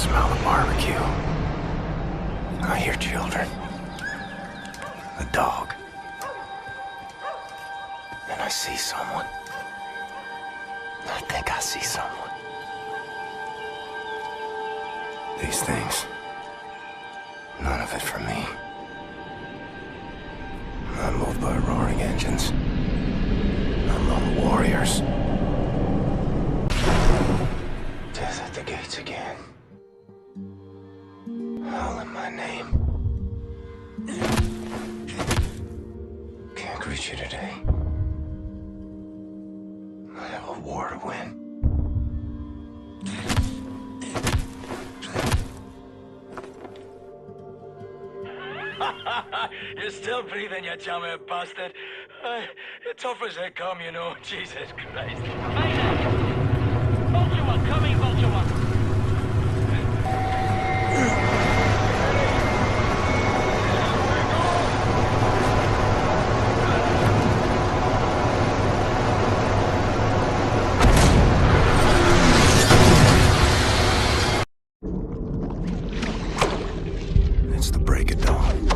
smell the barbecue. I hear children. A dog. And I see someone. I think I see someone. These things. None of it for me. I'm moved by roaring engines. I'm lone warriors. Death at the gates again. Howling my name. Can't greet you today. I have a war to win. You're still breathing, you jammy bastard. Tough as they come, you know. Jesus Christ. Vulture One, coming, Vulture One. It's the break of dawn.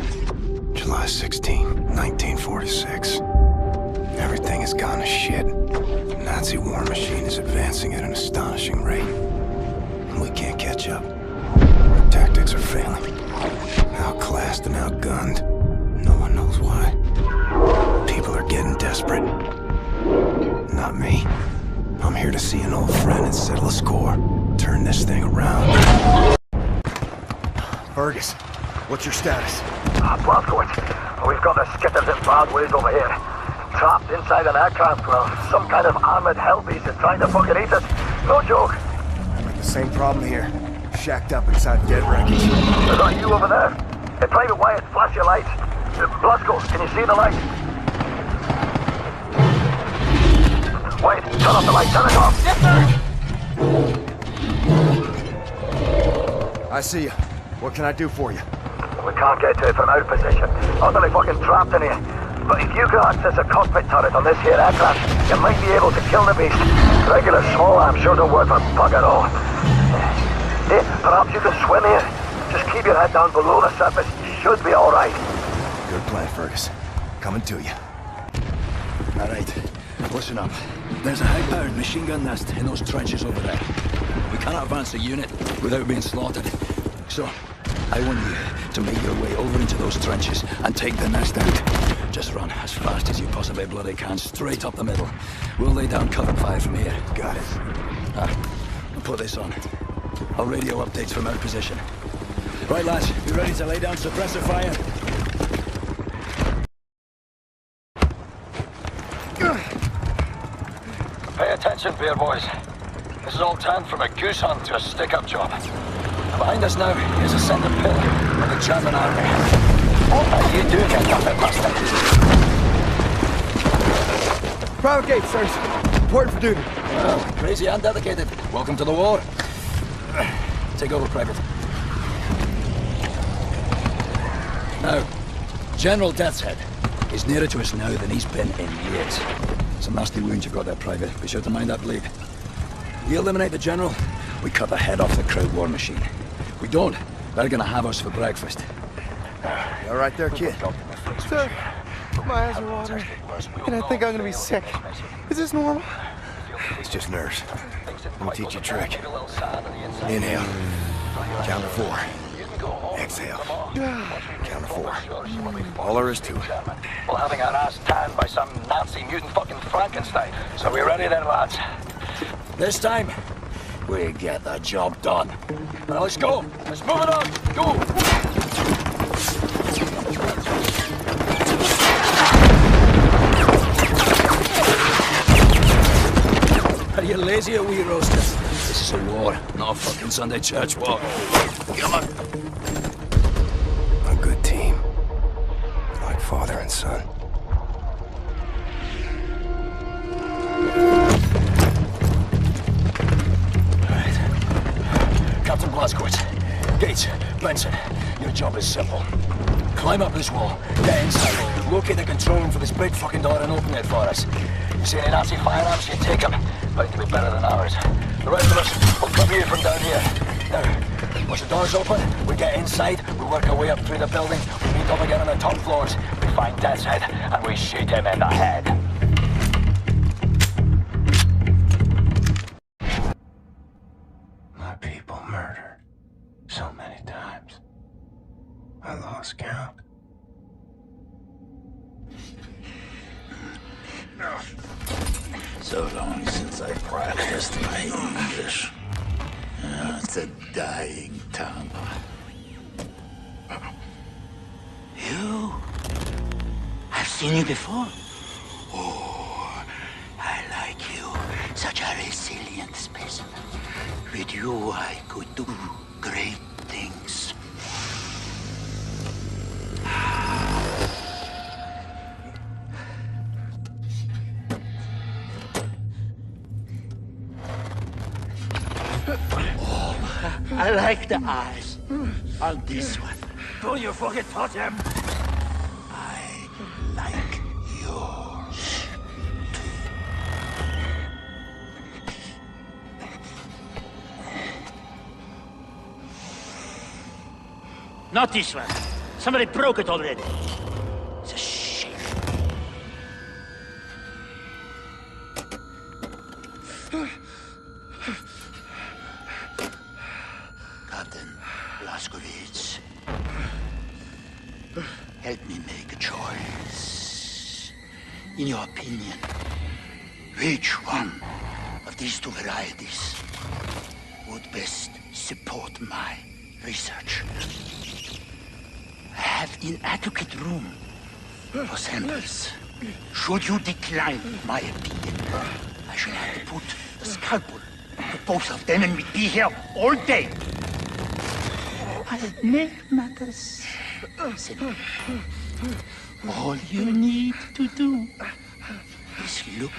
July 16, 1946. Everything has gone to shit. The Nazi war machine is advancing at an astonishing rate. And we can't catch up. Our tactics are failing. Outclassed and outgunned. No one knows why. People are getting desperate. Not me. I'm here to see an old friend and settle a score. Turn this thing around. Fergus, what's your status? Blazkowicz, we've got the skitters in bad ways over here. Trapped inside an aircraft, well, some kind of armored hellbeast is trying to fucking eat us. No joke. The same problem here. Shacked up inside dead wreckage. Is that you over there? Hey, Private Wyatt, flash your lights. Blazkowicz, can you see the light? Wait, turn off the light, turn it off. Yes, sir! I see you. What can I do for you? We can't get to it from our position. Utterly fucking trapped in here. But if you can access a cockpit turret on this here aircraft, you might be able to kill the beast. Regular small arms sure don't work for bugger all. Hey, perhaps you can swim here. Just keep your head down below the surface. You should be alright. Good plan, Fergus. Coming to you. All right, listen up. There's a high-powered machine gun nest in those trenches over there. We cannot advance a unit without being slaughtered. So, I want you to make your way over into those trenches and take the nest out. Just run as fast as you possibly bloody can, straight up the middle. We'll lay down cover fire from here. Got it. I'll put this on. I'll radio updates from our position. Right, lads, you ready to lay down suppressor fire? Pay attention, beer boys. This is all turned from a goose hunt to a stick-up job. Behind us now is a centre pillar of the German army. What are you doing, you puppet bastard? Private gate, sirs. Report for duty. Well, crazy and dedicated. Welcome to the war. Take over, Private. Now, General Death's Head is nearer to us now than he's been in years. Some nasty wounds you've got there, Private. Be sure to mind that bleed. We eliminate the General, we cut the head off the crowd war machine. We don't, they're gonna have us for breakfast. You all right there, kid? Sir, my eyes are watering, and I think I'm gonna be sick. Is this normal? It's just nerves. Let me teach you a trick. Inhale. Count to 4. Exhale. Count to 4. All there is to it. Well, having our ass tanned by some Nazi mutant fucking Frankenstein. So we ready then, lads? This time, we get the job done. Now let's go. Let's move it on. Go. Are you lazy or wee roasters? This is a war, not a fucking Sunday church walk. Come on. A good team. Like father and son. Captain Blazkowicz, Gates, Benson, your job is simple. Climb up this wall, get inside, locate the control room for this big fucking door and open it for us. You see any Nazi firearms, you take them. Bound to be better than ours. The rest of us will come here from down here. Now, Once the doors open, we get inside, we work our way up through the building, we meet up again on the top floors, we find Death's Head, and we shoot him in the head. My people murdered so many times. I lost count. So long since I practiced my English. It's a dying tongue. You? I've seen you before. Oh, I like you. Such a resilient specimen. With you, I could do great things. I like the eyes on this one. Don't you forget him. I like yours too. Not this one. Somebody broke it already. It's a shame. Captain Blazkowicz, help me make a choice. In your opinion, which one of these two varieties would best support my research? I have inadequate room for samples. Should you decline my opinion, I shall have to put a scalpel to both of them and we'd be here all day. I'll make matters simple. All you need to do is look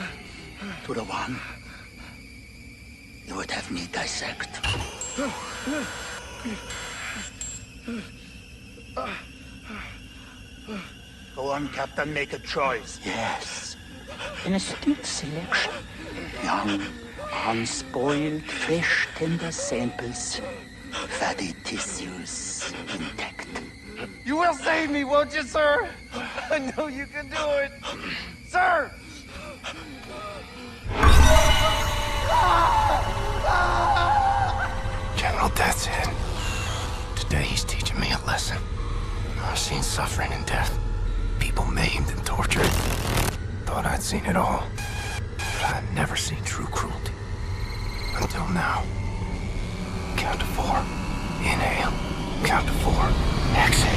to the one you would have me dissect. Go on, Captain, make a choice. Yes. An astute selection. Young, unspoiled, fresh, tender samples. Fatty tissues intact. You will save me, won't you, sir? I know you can do it. Sir! General Death's Head. Today he's teaching me a lesson. I've seen suffering and death. People maimed and tortured. Thought I'd seen it all. But I've never seen true cruelty. Until now. Count to 4. Inhale. Count to 4. Exhale.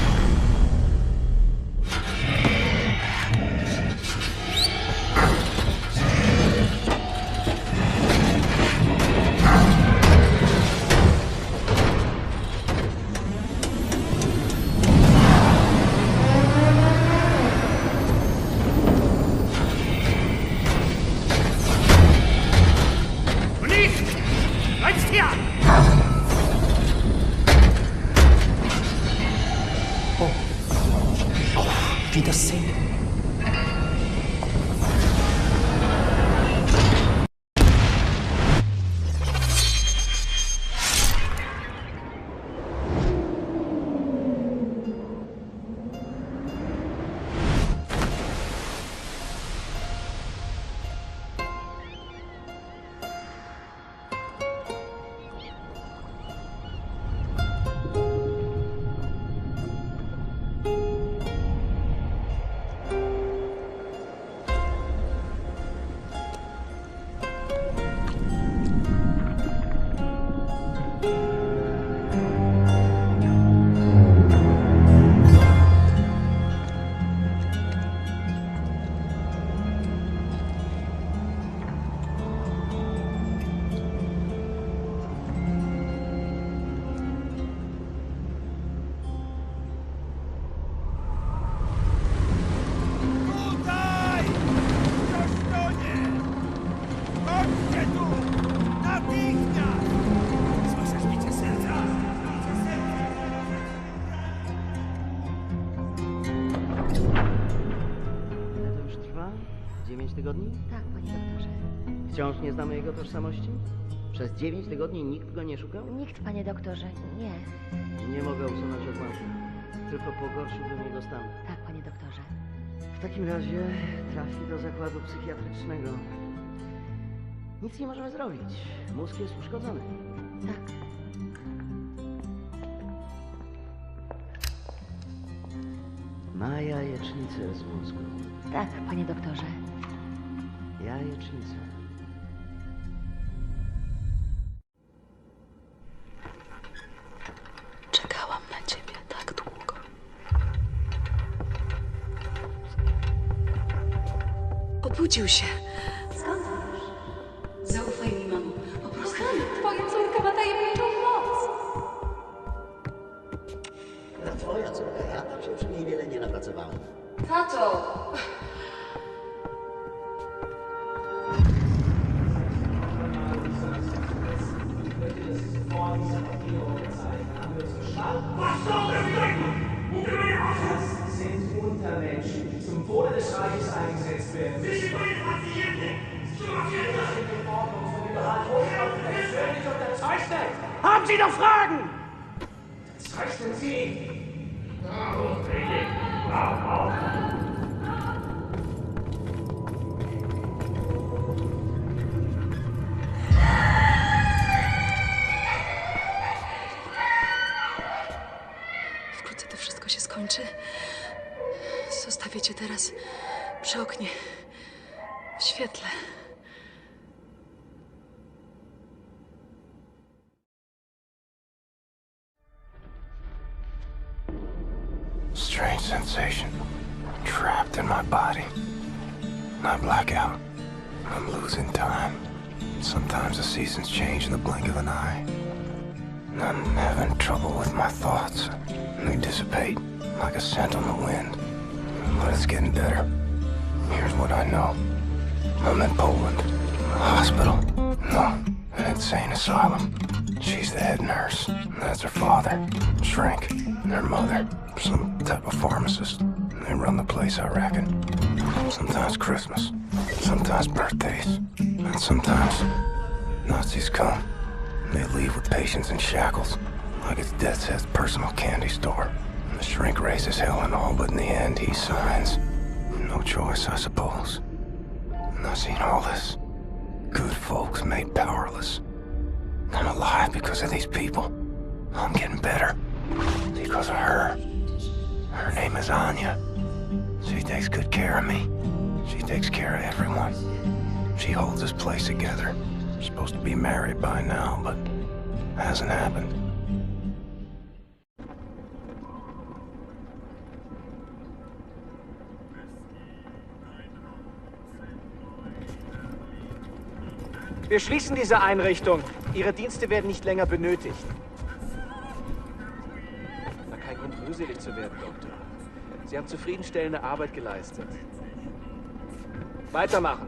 Wciąż nie znamy jego tożsamości? Przez 9 tygodni nikt go nie szukał? Nikt, panie doktorze, nie. Nie mogę usunąć odłamka. Tylko pogorszyłbym jego stan. Tak, panie doktorze. W takim razie trafi do zakładu psychiatrycznego. Nic nie możemy zrobić. Mózg jest uszkodzony. Tak. Ma jajecznicę z mózgu. Tak, panie doktorze. Jajecznicę. Czekałam na ciebie tak długo. Obudził się. Skąd wiesz? Zaufaj mi, mamo. Po prostu... Twoja córka ma tajemniczą moc. Twoja córka, ja tam się przy niej wiele nie napracowałem. Tato! Das sind Untermenschen, die zum Wohle des Reiches eingesetzt werden. Sie sind meine Patienten! Das sind die Ordnungs- und Liberalhochschaften. Werden nicht unterzeichnet! Haben Sie noch Fragen? Zeichnen Sie! Wkrótce to wszystko się skończy. Zostawię cię teraz przy oknie, w świetle. Strange sensation. Trapped in my body. I black out. I'm losing time. Sometimes the seasons change in the blink of an eye. I'm having trouble with my thoughts. They dissipate like a scent on the wind. But it's getting better. Here's what I know. I'm in Poland. A hospital. No, an insane asylum. She's the head nurse. That's her father. Shrink. And her mother. Some type of pharmacist. They run the place, I reckon. Sometimes Christmas. Sometimes birthdays. And sometimes Nazis come. They leave with patients in shackles. Like it's Death's Head's personal candy store. The shrink raises hell and all, but in the end he signs. No choice, I suppose. And I've seen all this. Good folks made powerless. I'm alive because of these people. I'm getting better. Because of her. Her name is Anya. She takes good care of me. She takes care of everyone. She holds this place together. Supposed to be married by now, but hasn't happened. Wir schließen diese Einrichtung. Ihre Dienste werden nicht länger benötigt. Na, kein Grund, rührselig zu werden, Doktor. Sie haben zufriedenstellende Arbeit geleistet. Weitermachen.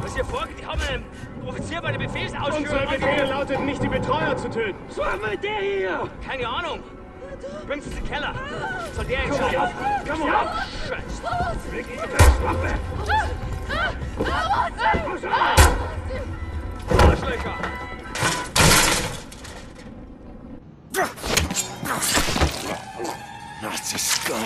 Was hier vorgeht, die haben einen Offizier bei der Befehlsausführung. Unser Befehl lautet nicht, die Betreuer zu töten. Was machen wir mit der hier? Keine Ahnung. Bringt sie in den Keller. Soll der entscheiden? Komm ja. auf! Scheiße. Weg mit der Waffe! Arschlöcher. Nazi scum.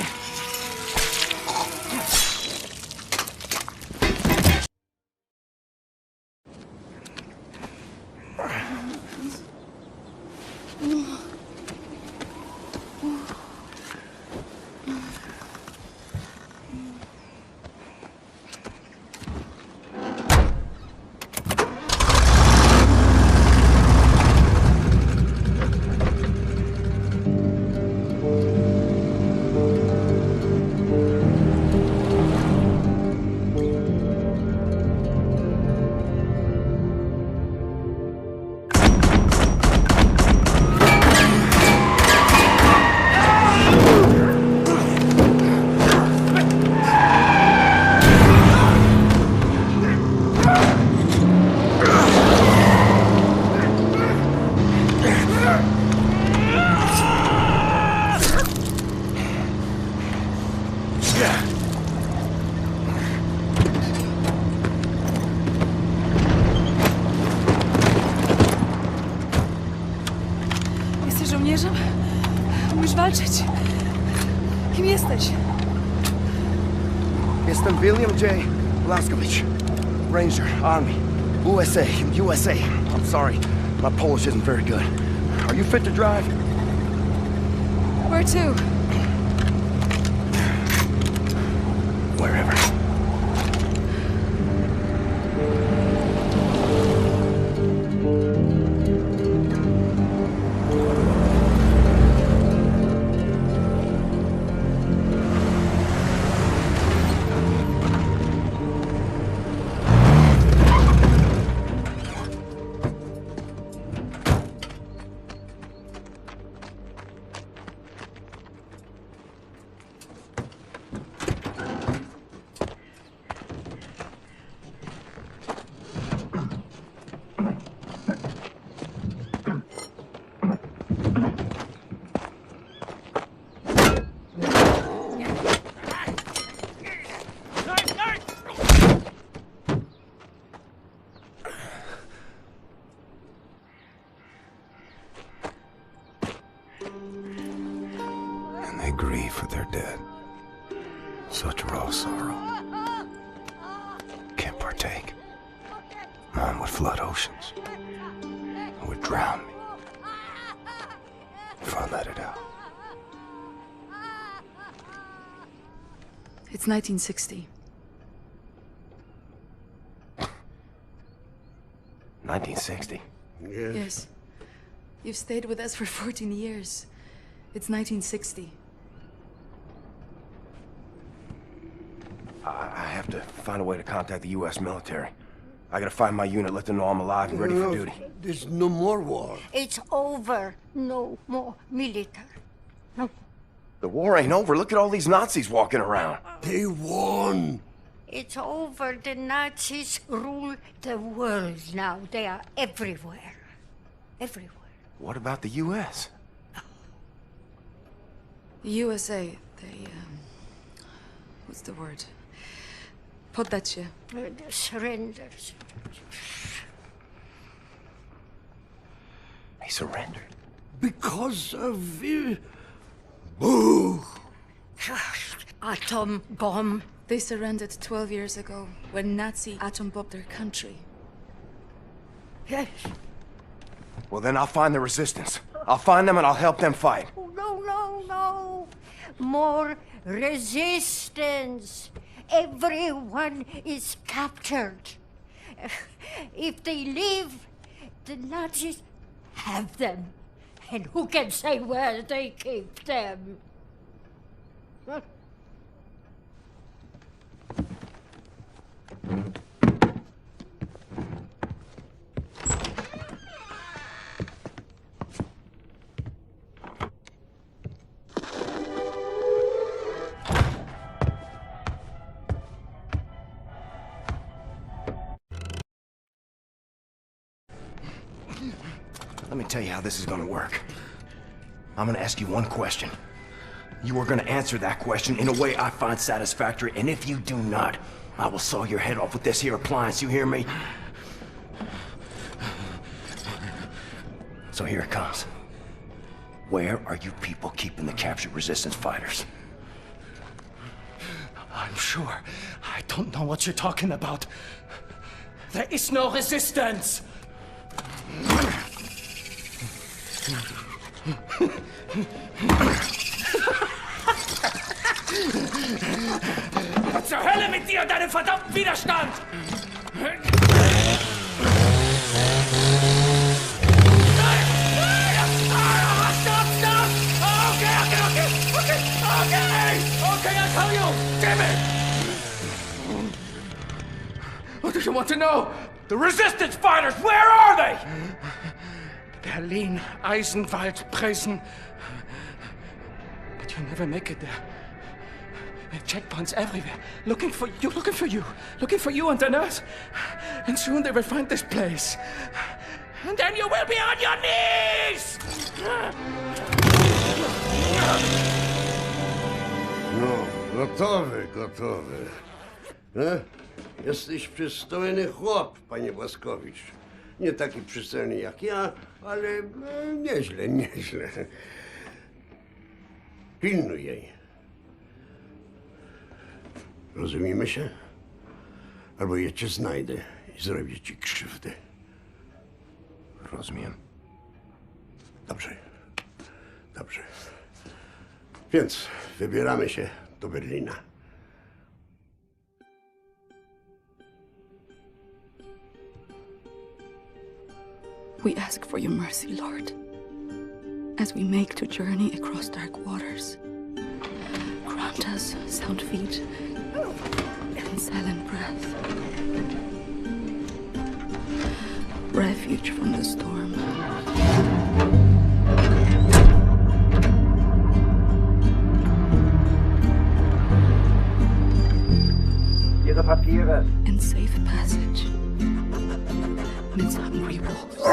zobaczyć. Kim jesteś? Jestem William J. Blazkowicz. Ranger, Army, USA. I'm sorry, my Polish isn't very good. Are you fit to drive? Where to? Wherever. And they grieve for their dead. Such raw sorrow. Can't partake. Mine would flood oceans. It would drown me. If I let it out. It's 1960. 1960. Yes. You've stayed with us for 14 years. It's 1960. I have to find a way to contact the U.S. military. I gotta find my unit, let them know I'm alive and ready for duty. There's no more war. It's over. No more military. No. The war ain't over. Look at all these Nazis walking around. They won. It's over. The Nazis rule the world now. They are everywhere. Everywhere. What about the U.S.? The USA, they, what's the word? Poddacie. Surrenders. He surrendered. Because of... Boo! Atom bomb. They surrendered 12 years ago when Nazi atom bombed their country. Yes. Well, then I'll find the resistance. I'll find them and I'll help them fight. Oh, no. More resistance. Everyone is captured. If they leave, the Nazis have them. And who can say where they keep them? Let me tell you how this is gonna work. I'm gonna ask you one question. You are gonna answer that question in a way I find satisfactory, and if you do not, I will saw your head off with this here appliance, you hear me? So here it comes. Where are you people keeping the captured resistance fighters? I'm sure. I don't know what you're talking about. There is no resistance! Zur Hölle mit dir und deinem verdammten Widerstand! Okay, I'll tell you! Damn it! What do you want to know? The resistance fighters, where are they? Berlin, Eisenwald, Presen. But you'll never make it there. There are checkpoints everywhere. Looking for you on the nurse. And soon they will find this place. And then you will be on your knees! No, gotowy. Jesteś przystojny chłop, panie Blazkowicz. Nie taki przystojny jak ja, ale nieźle. Pilnuj jej. Rozumiemy się? Albo ja cię znajdę i zrobię ci krzywdę. Rozumiem. Dobrze. Dobrze. Więc wybieramy się do Berlina. We ask for your mercy, Lord, as we make the journey across dark waters. Grant us sound feet and silent breath. Refuge from the storm. Ihre Papiere. And safe passage amidst hungry wolves.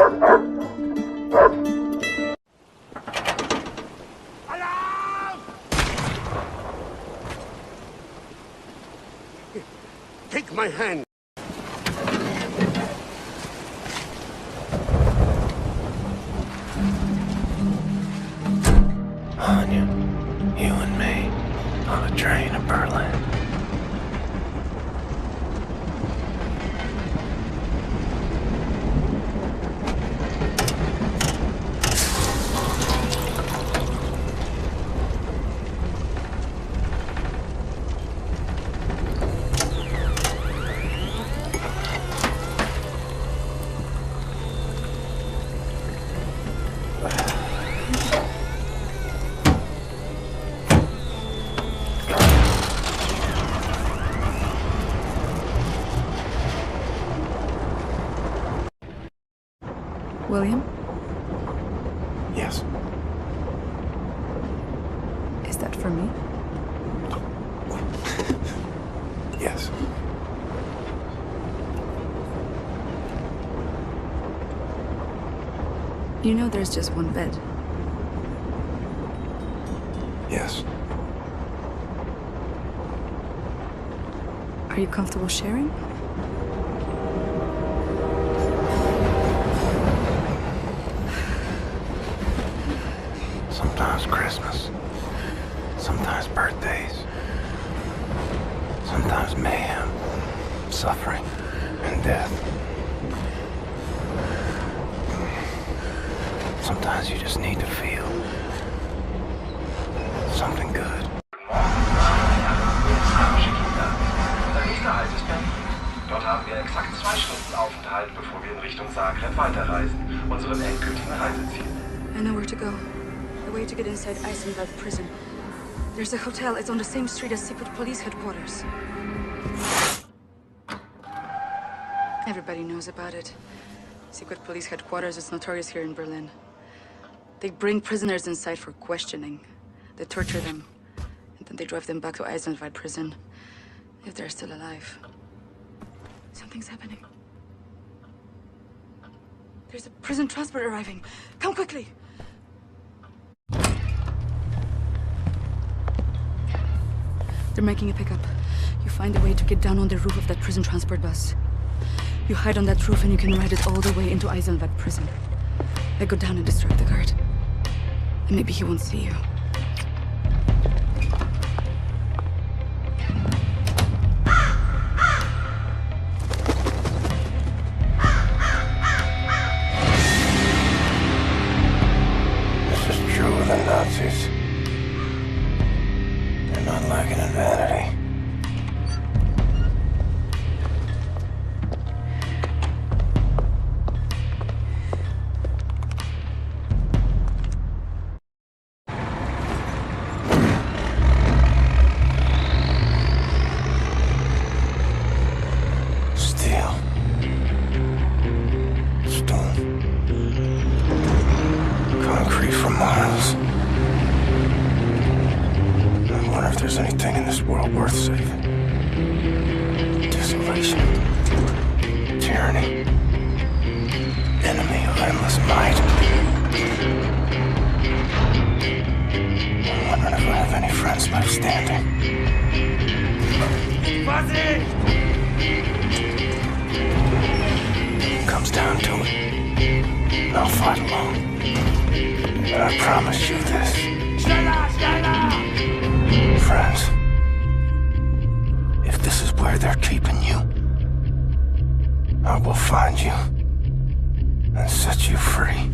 Take my hand. Anya, you and me, on a train to Berlin. William? Yes. Is that for me? Yes. You know there's just one bed. Yes. Are you comfortable sharing? Sometimes Christmas. Sometimes birthdays. Sometimes mayhem, suffering, and death. Sometimes you just need to feel something good. Nächster Halt ist Berlin. Dort haben wir exakt 2 Stunden Aufenthalt, bevor wir in Richtung Zagreb weiterreisen, unserem endgültigen Reiseziel. I know where to go. The way to get inside Eisenberg prison. There's a hotel. It's on the same street as secret police headquarters. Everybody knows about it. Secret police headquarters is notorious here in Berlin. They bring prisoners inside for questioning. They torture them. And then they drive them back to Eisenberg prison. If they're still alive. Something's happening. There's a prison transport arriving. Come quickly! They're making a pickup. You find a way to get down on the roof of that prison transport bus. You hide on that roof and you can ride it all the way into Eisenberg prison. I go down and distract the guard. And maybe he won't see you. This is true of the Nazis. They're not lacking in vanity. Steel. Stone. Concrete for miles. I wonder if there's anything in this world worth saving. Desolation. Tyranny. Enemy of endless might. I'm wondering if I have any friends left standing. Comes down to it. I'll fight alone. But I promise you this. Friends, if this is where they're keeping you, I will find you and set you free.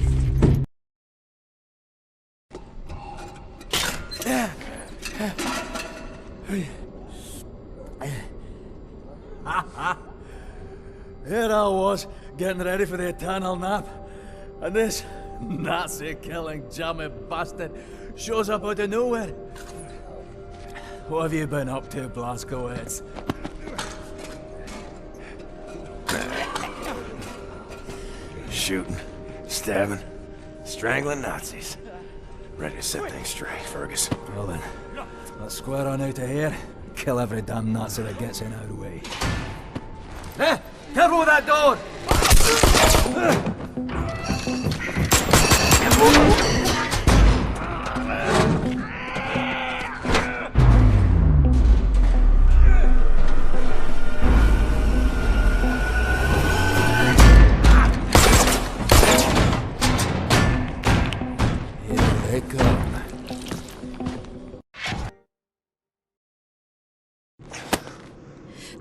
Here I was, getting ready for the eternal nap, and this Nazi-killing jammy bastard shows up out of nowhere. What have you been up to, Blazkowicz? Shooting, stabbing, strangling Nazis. Ready to set things straight, Fergus. Well then, let's square on out of here. Kill every damn Nazi that gets in our way. Hey! Careful with that door! Here they come.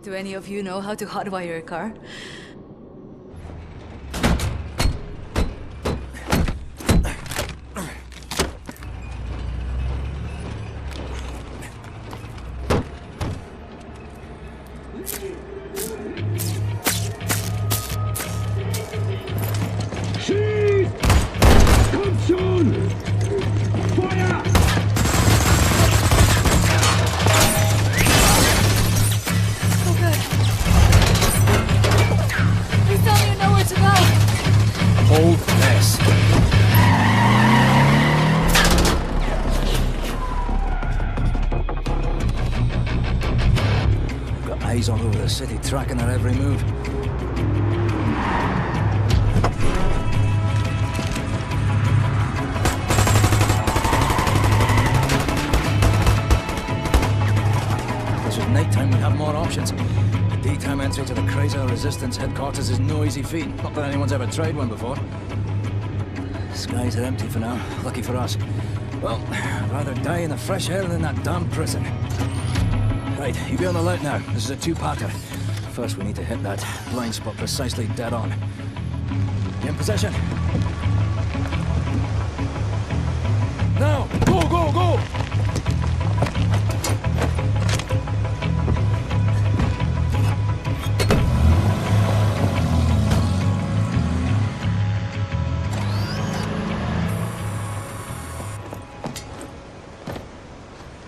Do any of you know how to hotwire a car? Hold this. Got eyes all over the city, tracking our every move. If this was nighttime, we'd have more options. Daytime entry to the Chrysler Resistance headquarters is no easy feat. Not that anyone's ever tried one before. Skies are empty for now. Lucky for us. Well, I'd rather die in the fresh air than in that damn prison. Right, you be on the alert now. This is a two-parter. First, we need to hit that blind spot precisely dead on. In position. Now! Go, go, go!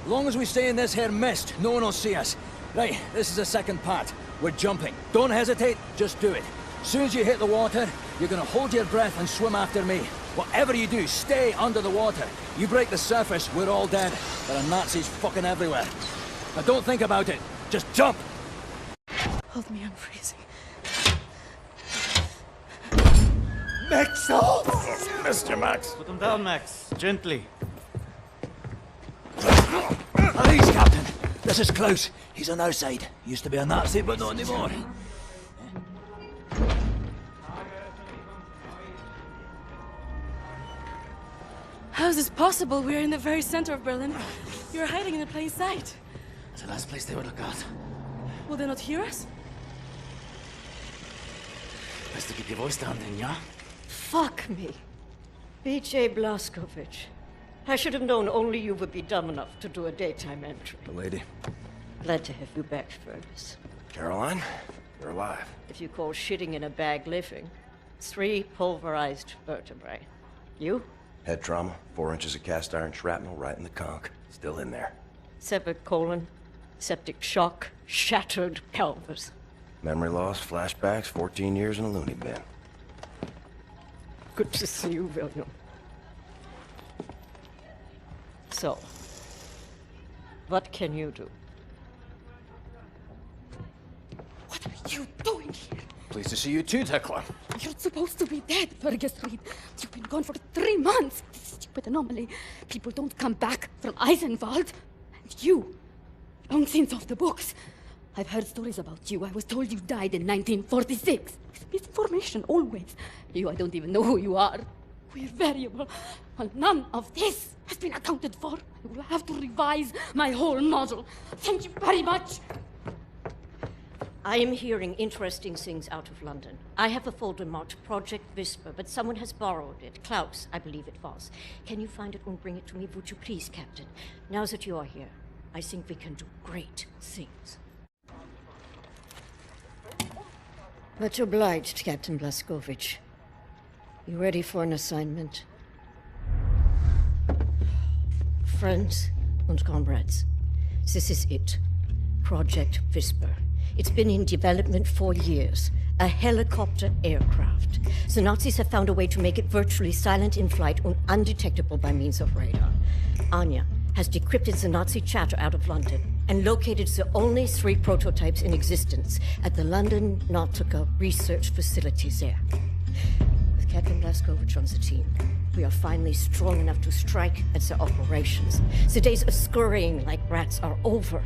As long as we stay in this here mist, no one will see us. Right, this is the second part. We're jumping. Don't hesitate, just do it. As soon as you hit the water, you're gonna hold your breath and swim after me. Whatever you do, stay under the water. You break the surface, we're all dead. There are Nazis fucking everywhere. Now don't think about it, just jump! Hold me, I'm freezing. Max! Oh, Mr. Max. Put him down, Max. Gently. Please, Captain. This is Klaus. He's on our side. Used to be a Nazi, but not anymore. How is this possible? We're in the very center of Berlin. You're hiding in a plain sight. It's the last place they would look out. Will they not hear us? Best to keep your voice down then, yeah? Fuck me. B.J. Blazkowicz. I should have known only you would be dumb enough to do a daytime entry. The lady. Glad to have you back, Fergus. Caroline, you're alive. If you call shitting in a bag living, 3 pulverized vertebrae. You? Head trauma, 4 inches of cast iron shrapnel right in the conch. Still in there. Severed colon, septic shock, shattered pelvis. Memory loss, flashbacks, 14 years in a loony bin. Good to see you, William. So, what can you do? What are you doing here? Pleased to see you too, Tekla. You're supposed to be dead, Fergus Reed. You've been gone for 3 months. This stupid anomaly. People don't come back from Eisenwald. And you, long since off the books. I've heard stories about you. I was told you died in 1946. Misinformation, always. You, I don't even know who you are. We're variable. Well, none of this has been accounted for. I will have to revise my whole model. Thank you very much. I am hearing interesting things out of London. I have a folder marked Project Whisper, but someone has borrowed it. Klaus, I believe it was. Can you find it and bring it to me, would you please, Captain? Now that you are here, I think we can do great things. Much obliged, Captain Blazkowicz. You ready for an assignment? Friends and comrades, this is it. Project Whisper. It's been in development for years. A helicopter aircraft. The Nazis have found a way to make it virtually silent in flight and undetectable by means of radar. Anya has decrypted the Nazi chatter out of London and located the only 3 prototypes in existence at the London Nautica Research Facility there. With Captain Blazkowicz on the team, we are finally strong enough to strike at the operations. The days of scurrying like rats are over.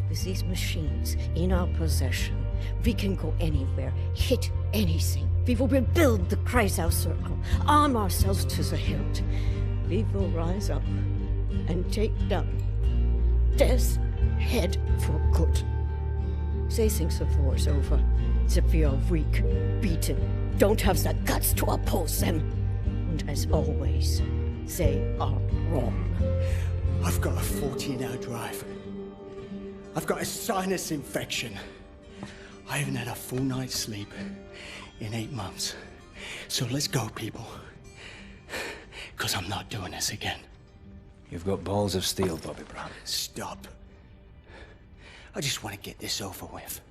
With these machines in our possession, we can go anywhere, hit anything. We will rebuild the Kreisau Circle, arm ourselves to the hilt. We will rise up and take down Death's Head for good. They think the war's over, that we are weak, beaten, don't have the guts to oppose them. And as always, they are wrong. I've got a 14-hour drive. I've got a sinus infection. I haven't had a full night's sleep in 8 months. So let's go, people. Because I'm not doing this again. You've got balls of steel, Bobby Brown. Stop. I just want to get this over with.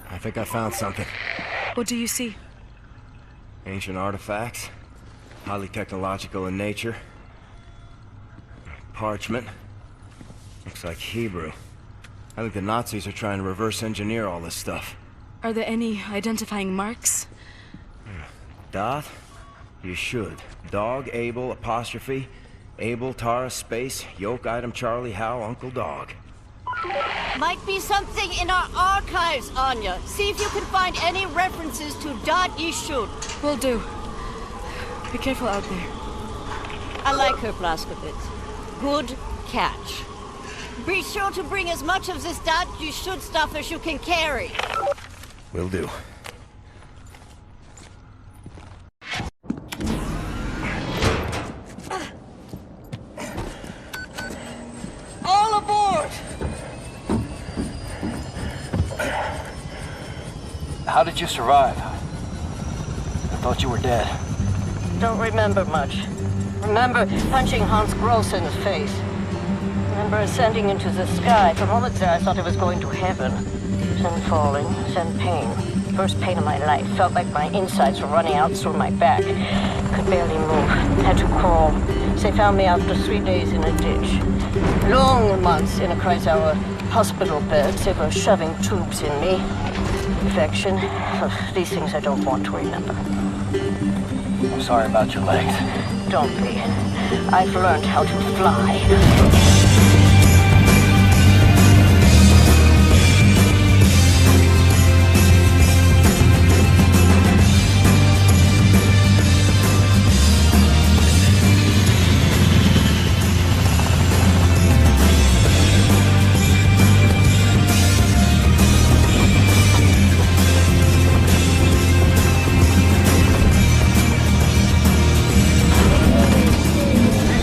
I think I found something. What do you see? Ancient artifacts. Highly technological in nature. Parchment. Looks like Hebrew. I think the Nazis are trying to reverse engineer all this stuff. Are there any identifying marks? Dot? You should. Dog, Abel, apostrophe. Abel, Tara, space, yoke, item, Charlie, Hal, Uncle Dog. Might be something in our archives, Anya. See if you can find any references to Dot Yishud. Will do. Be careful out there. I like her, Blazkowicz. Good catch. Be sure to bring as much of this Dot Yishud stuff as you can carry. Will do. All aboard! How did you survive? I thought you were dead. Don't remember much. Remember punching Hans Gross in the face. Remember ascending into the sky. For a moment there, I thought I was going to heaven. Then falling, then pain. First pain of my life. Felt like my insides were running out through my back. Could barely move. Had to crawl. They found me after 3 days in a ditch. Long months in a Kreisauer hospital bed. They were shoving tubes in me. Infection. These things I don't want to remember. I'm sorry about your legs. Don't be. I've learned how to fly.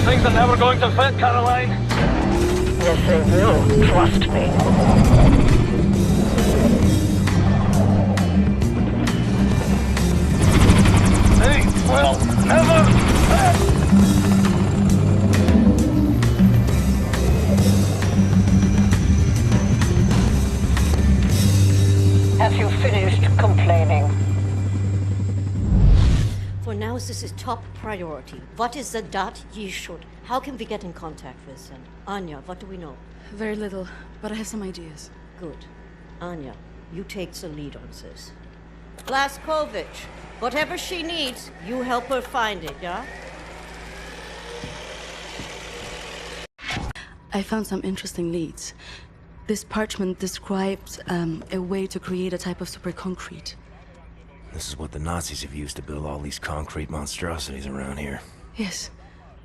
Things are never going to fit, Caroline. Yes, they will. Trust me. They will never fit. Have you finished complaining? For now, this is top priority. What is the Dot Yishud? How can we get in contact with them? Anya, what do we know? Very little, but I have some ideas. Good. Anya, you take the lead on this. Blazkowicz, whatever she needs, you help her find it, yeah? I found some interesting leads. This parchment describes a way to create a type of super concrete. This is what the Nazis have used to build all these concrete monstrosities around here. Yes,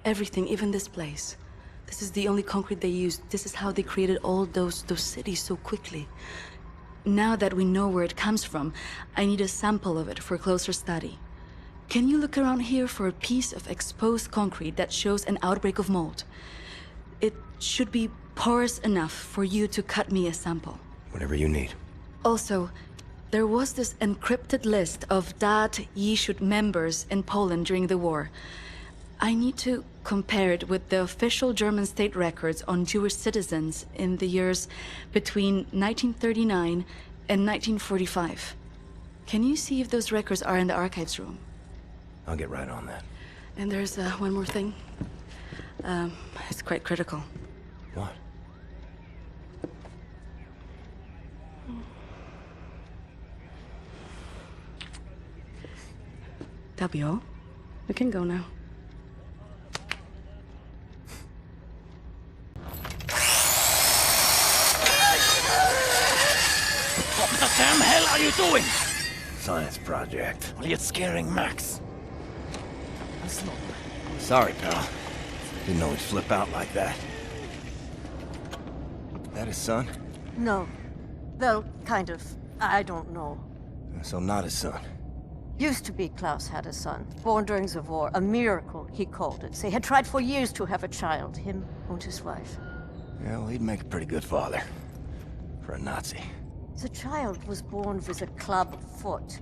everything, even this place. This is the only concrete they used. This is how they created all those cities so quickly. Now that we know where it comes from, I need a sample of it for closer study. Can you look around here for a piece of exposed concrete that shows an outbreak of mold? It should be porous enough for you to cut me a sample. Whatever you need. Also, there was this encrypted list of Dat Yeshut members in Poland during the war. I need to compare it with the official German state records on Jewish citizens in the years between 1939 and 1945. Can you see if those records are in the archives room? I'll get right on that. And there's one more thing. It's quite critical. What? That'll be all. We can go now. What the damn hell are you doing? Science project. Well, you're scaring Max. Sorry, pal. Didn't know he'd flip out like that. That his son? No. Well, kind of. I don't know. So not his son. Used to be Klaus had a son, born during the war. A miracle, he called it. They had tried for years to have a child, him and his wife. Yeah, well, he'd make a pretty good father. For a Nazi. The child was born with a club foot.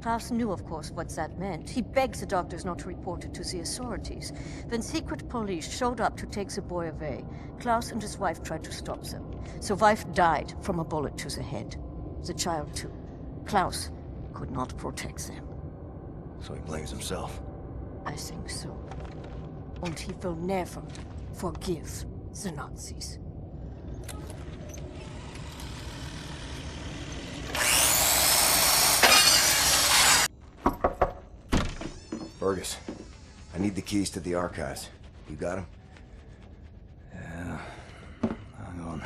Klaus knew, of course, what that meant. He begged the doctors not to report it to the authorities. Then secret police showed up to take the boy away. Klaus and his wife tried to stop them. The wife died from a bullet to the head. The child, too. Klaus could not protect them. So he blames himself. I think so. And he will never forgive the Nazis. Fergus, I need the keys to the archives. You got them? Yeah. Hang on.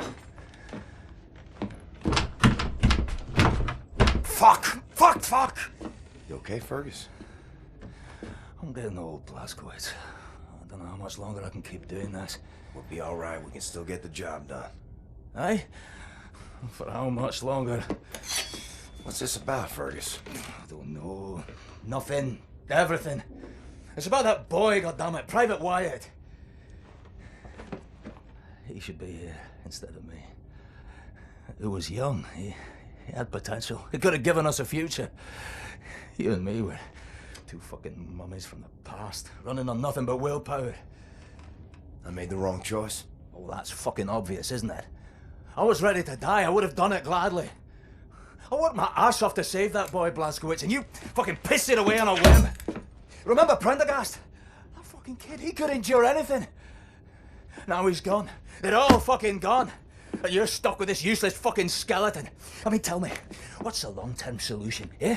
Fuck! You okay, Fergus? I'm getting old, Blazkowicz. I don't know how much longer I can keep doing this. We'll be all right. We can still get the job done. Aye? For how much longer? What's this about, Fergus? I don't know. Nothing. Everything. It's about that boy, goddammit, Private Wyatt. He should be here instead of me. He was young. He had potential. He could have given us a future. You and me were two fucking mummies from the past, running on nothing but willpower. I made the wrong choice? Oh, that's fucking obvious, isn't it? I was ready to die. I would have done it gladly. I worked my ass off to save that boy, Blazkowicz, and you fucking pissed it away on a whim. Remember Prendergast? That fucking kid, he could endure anything. Now he's gone. They're all fucking gone. And you're stuck with this useless fucking skeleton. I mean, tell me, what's the long-term solution, eh?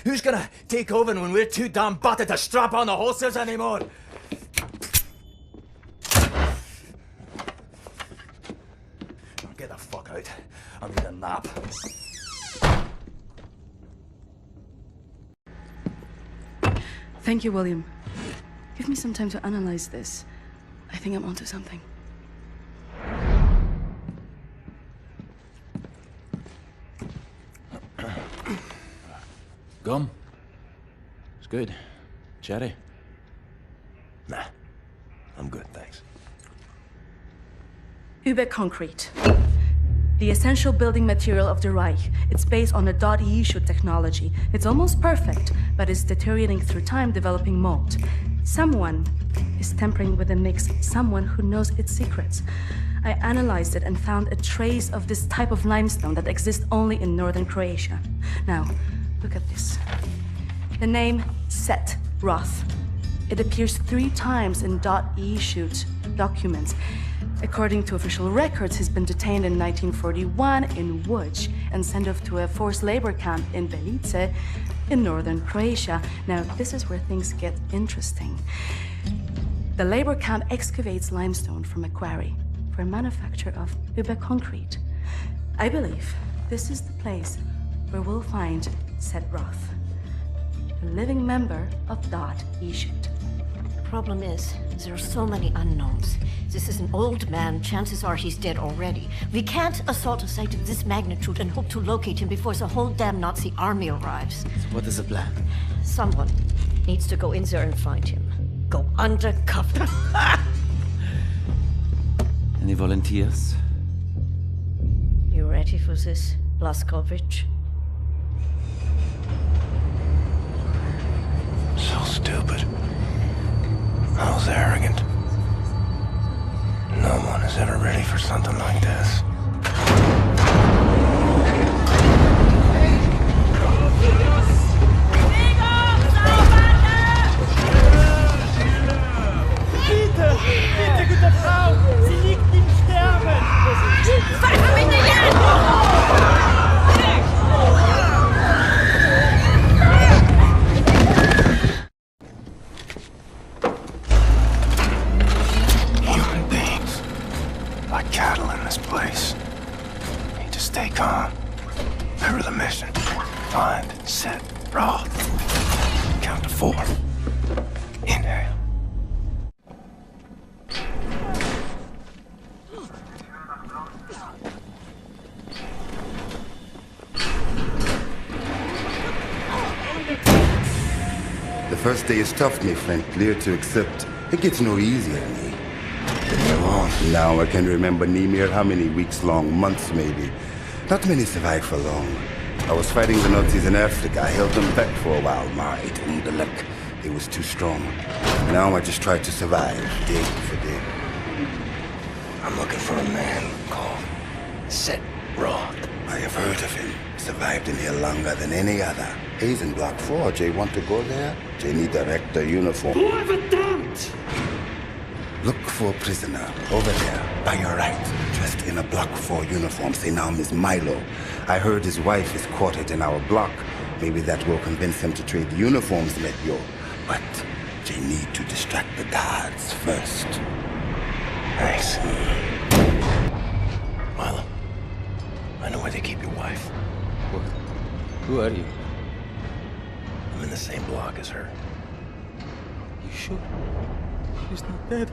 Who's gonna take over when we're too damn battered to strap on the holsters anymore? Get the fuck out. I need a nap. Thank you, William. Give me some time to analyze this. I think I'm onto something. Gum? It's good. Cherry? Nah. I'm good, thanks. Uber concrete. The essential building material of the Reich. It's based on a Yeshut technology. It's almost perfect, but it's deteriorating through time, developing mold. Someone is tampering with the mix, someone who knows its secrets. I analyzed it and found a trace of this type of limestone that exists only in northern Croatia. Now, look at this. The name Set Roth. It appears 3 times in Yeshut documents. According to official records, he's been detained in 1941 in Łódź and sent off to a forced labor camp in Belice in northern Croatia. Now, this is where things get interesting. The labor camp excavates limestone from a quarry. for manufacture of Uber concrete. I believe this is the place where we'll find Seth Roth, a living member of that Egypt. Problem is, there are so many unknowns. This is an old man. Chances are he's dead already. We can't assault a site of this magnitude and hope to locate him before the whole damn Nazi army arrives. So what is the plan? Someone needs to go in there and find him. Go undercover. Any volunteers? You ready for this, Blazkowicz? So stupid. I was arrogant. No one is ever ready for something like this. Bitte! Bitte, gute Frau! Sie liegt im Sterben! Pfeife mich nicht Human beings. Like cattle in this place. Need to stay calm. Remember the mission. Find Seth Roth. Count to 4. Inhale. The first day is tough, my friend. Clear to accept. It gets no easier, me. Now I can remember near how many weeks long, months maybe. Not many survive for long. I was fighting the Nazis in Africa. I held them back for a while, maar it underluck. It was too strong. Now I just try to survive, day for day. I'm looking for a man called Seth Roth. I have heard of him. Survived in here longer than any other. He's in Block 4. Jay want to go there? Jay need direct uniform. verdammt! Look for a prisoner over there, by your right, dressed in a Block 4 uniform. Say now, Miss Milo. I heard his wife is quartered in our block. Maybe that will convince him to trade the uniforms, let yo. But they need to distract the guards first. Thanks. Milo, I know where they keep your wife. What? Who are you? I'm in the same block as her. You sure? She's not dead.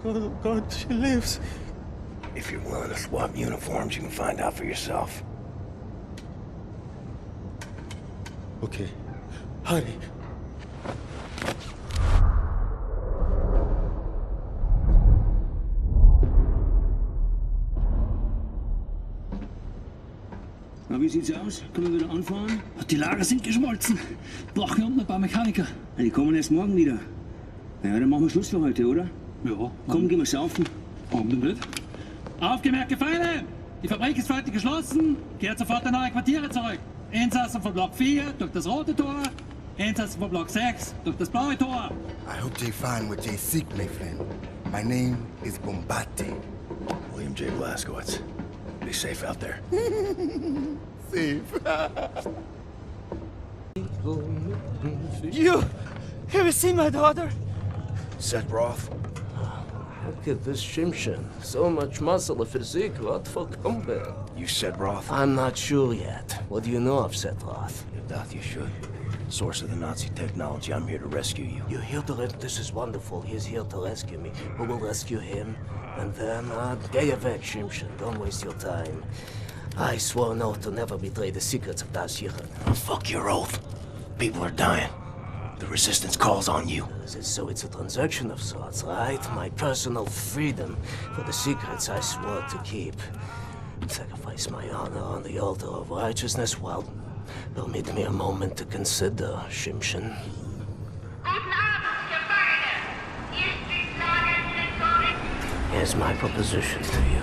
Oh God, she lives. If you're willing to swap uniforms, you can find out for yourself. Okay. Hurry. Na, wie sieht's aus? Können wir wieder anfahren? Die Lager sind geschmolzen. Brauchen wir unten ein paar Mechaniker. Ja, die kommen erst morgen wieder. Ja, dann machen wir Schluss für heute, oder? Ja. Komm, gehen wir saufen. Warum denn nicht? Aufgemerkte Feinde! Die Fabrik ist heute geschlossen. Kehrt sofort in eure Quartiere zurück. Insassen von Block 4 durch das rote Tor. Insassen von Block 6 durch das blaue Tor. I hope they find what they seek, my friend. My name is Bombate. William J. Blazkowicz. Be safe out there. Safe. You! Have you seen my daughter? Seth Roth? Look at this Shimshin. So much muscle, a physique. What for combat? You Seth Roth? I'm not sure yet. What do you know of Seth Roth? You doubt you should. Source of the Nazi technology. I'm here to rescue you. You're here to this is wonderful. He's here to rescue me. Who will rescue him? And then, get weg, Shimshin. Don't waste your time. I swore an oath to never betray the secrets of Das Yichud. Oh, fuck your oath. People are dying. The resistance calls on you. So it's a transaction of sorts, right? My personal freedom for the secrets I swore to keep. Sacrifice my honor on the altar of righteousness? Well, permit me a moment to consider, Shimshin. Here's my proposition to you.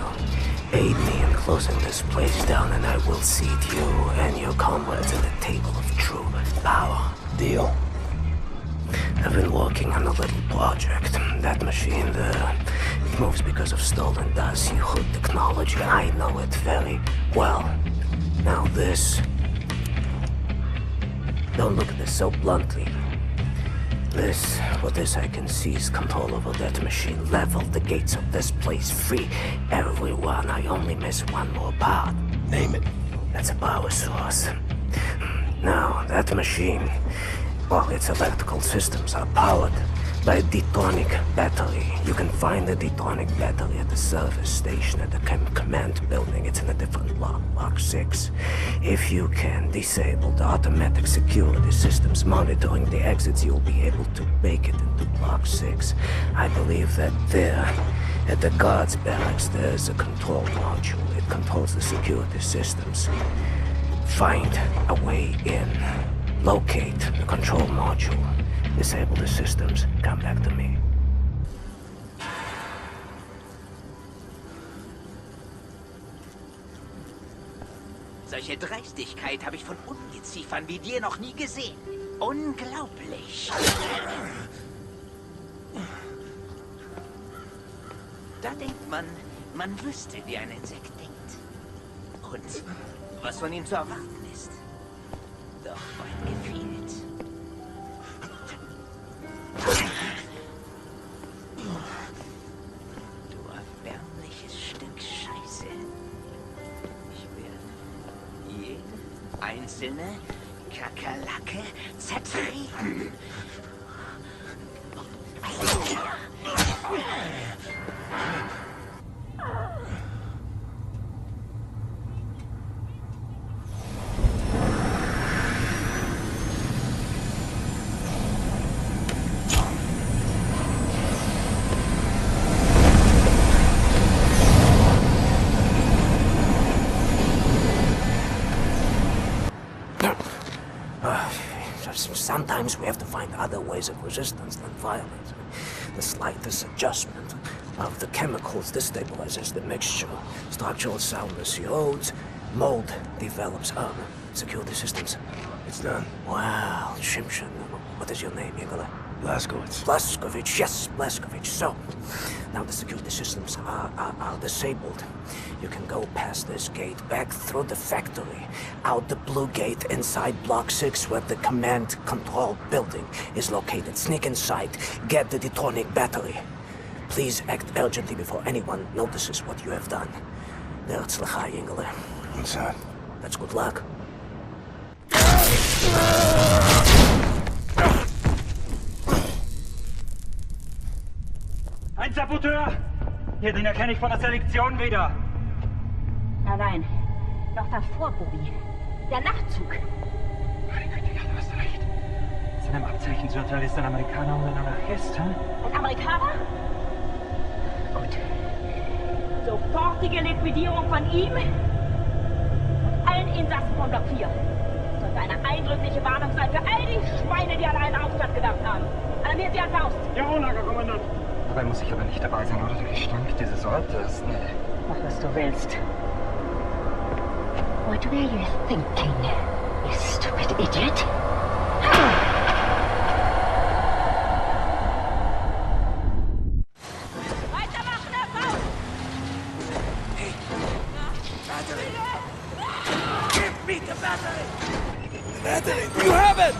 Aid me in closing this place down and I will seat you and your comrades at the table of true power. Deal. I've been working on a little project. That machine there, it moves because of stolen Das Yichud technology. I know it very well. Now this... Don't look at this so bluntly. For this I can seize control over that machine, level the gates of this place, free everyone. I only miss one more part. Name it. That's a power source. Now, that machine, well, its electrical systems are powered by a detonic battery. You can find the detonic battery at the service station at the command building. It's in a different block, Block 6. If you can disable the automatic security systems monitoring the exits, you'll be able to make it into Block 6. I believe that there, at the guards barracks, there's a control module. It controls the security systems. Find a way in. Locate the control module. Disable the systems. Come back to me. Solche Dreistigkeit habe ich von Ungeziefern wie dir noch nie gesehen. Unglaublich. Da denkt man, man wüsste, wie ein Insekt denkt. Und was von ihm zu erwarten ist. Doch weit gefehlt. Du erbärmliches Stück Scheiße. Ich werde jede einzelne Kakerlake zertreten. Sometimes we have to find other ways of resistance than violence. The slightest adjustment of the chemicals destabilizes the mixture. Structural soundness erodes, mold develops. Security systems. It's done. Wow, Shimshin. What is your name, Igor? Blazkowicz. Blazkowicz, yes, Blazkowicz. So, now the security systems are disabled. You can go past this gate, back through the factory, out the blue gate inside Block 6 where the command control building is located. Sneak inside, get the detonic battery. Please act urgently before anyone notices what you have done. Nerzlachai, Ingele. What's that? That's good luck. Ein Saboteur! Hier, den erkenne ich von der Selektion wieder. Nein, noch davor, Bobby. Der Nachtzug. Meine Güte, ja, du hast recht. Seinem Abzeichensurteil ist ein Amerikaner und ein Anarchist, hm? Ein Amerikaner? Gut. Sofortige Liquidierung von ihm und allen Insassen von Block 4. Sollte eine eindrückliche Warnung sein für all die Schweine, die an einen Aufstand gedacht haben. Alarmiert sie an Faust. Jawohl, Lagerkommandant. Dabei muss ich aber nicht dabei sein, oder? Der Gestank dieses Ortes. Nee. Mach, was du willst. What were you thinking, you stupid idiot? Weitermachen, Herr Faust! Hey, battery! Give me the battery! The battery! You have it!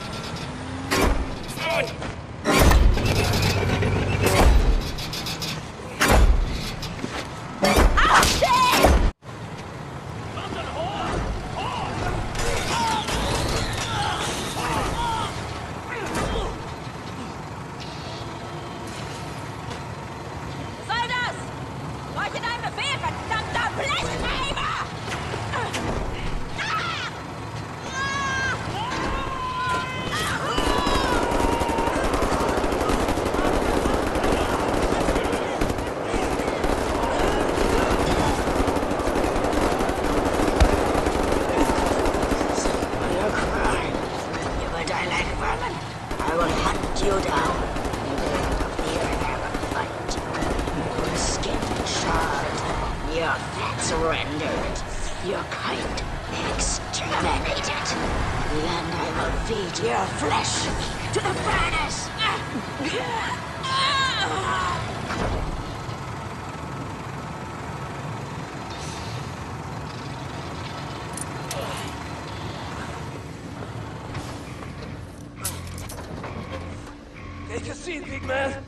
Take a seat, big man.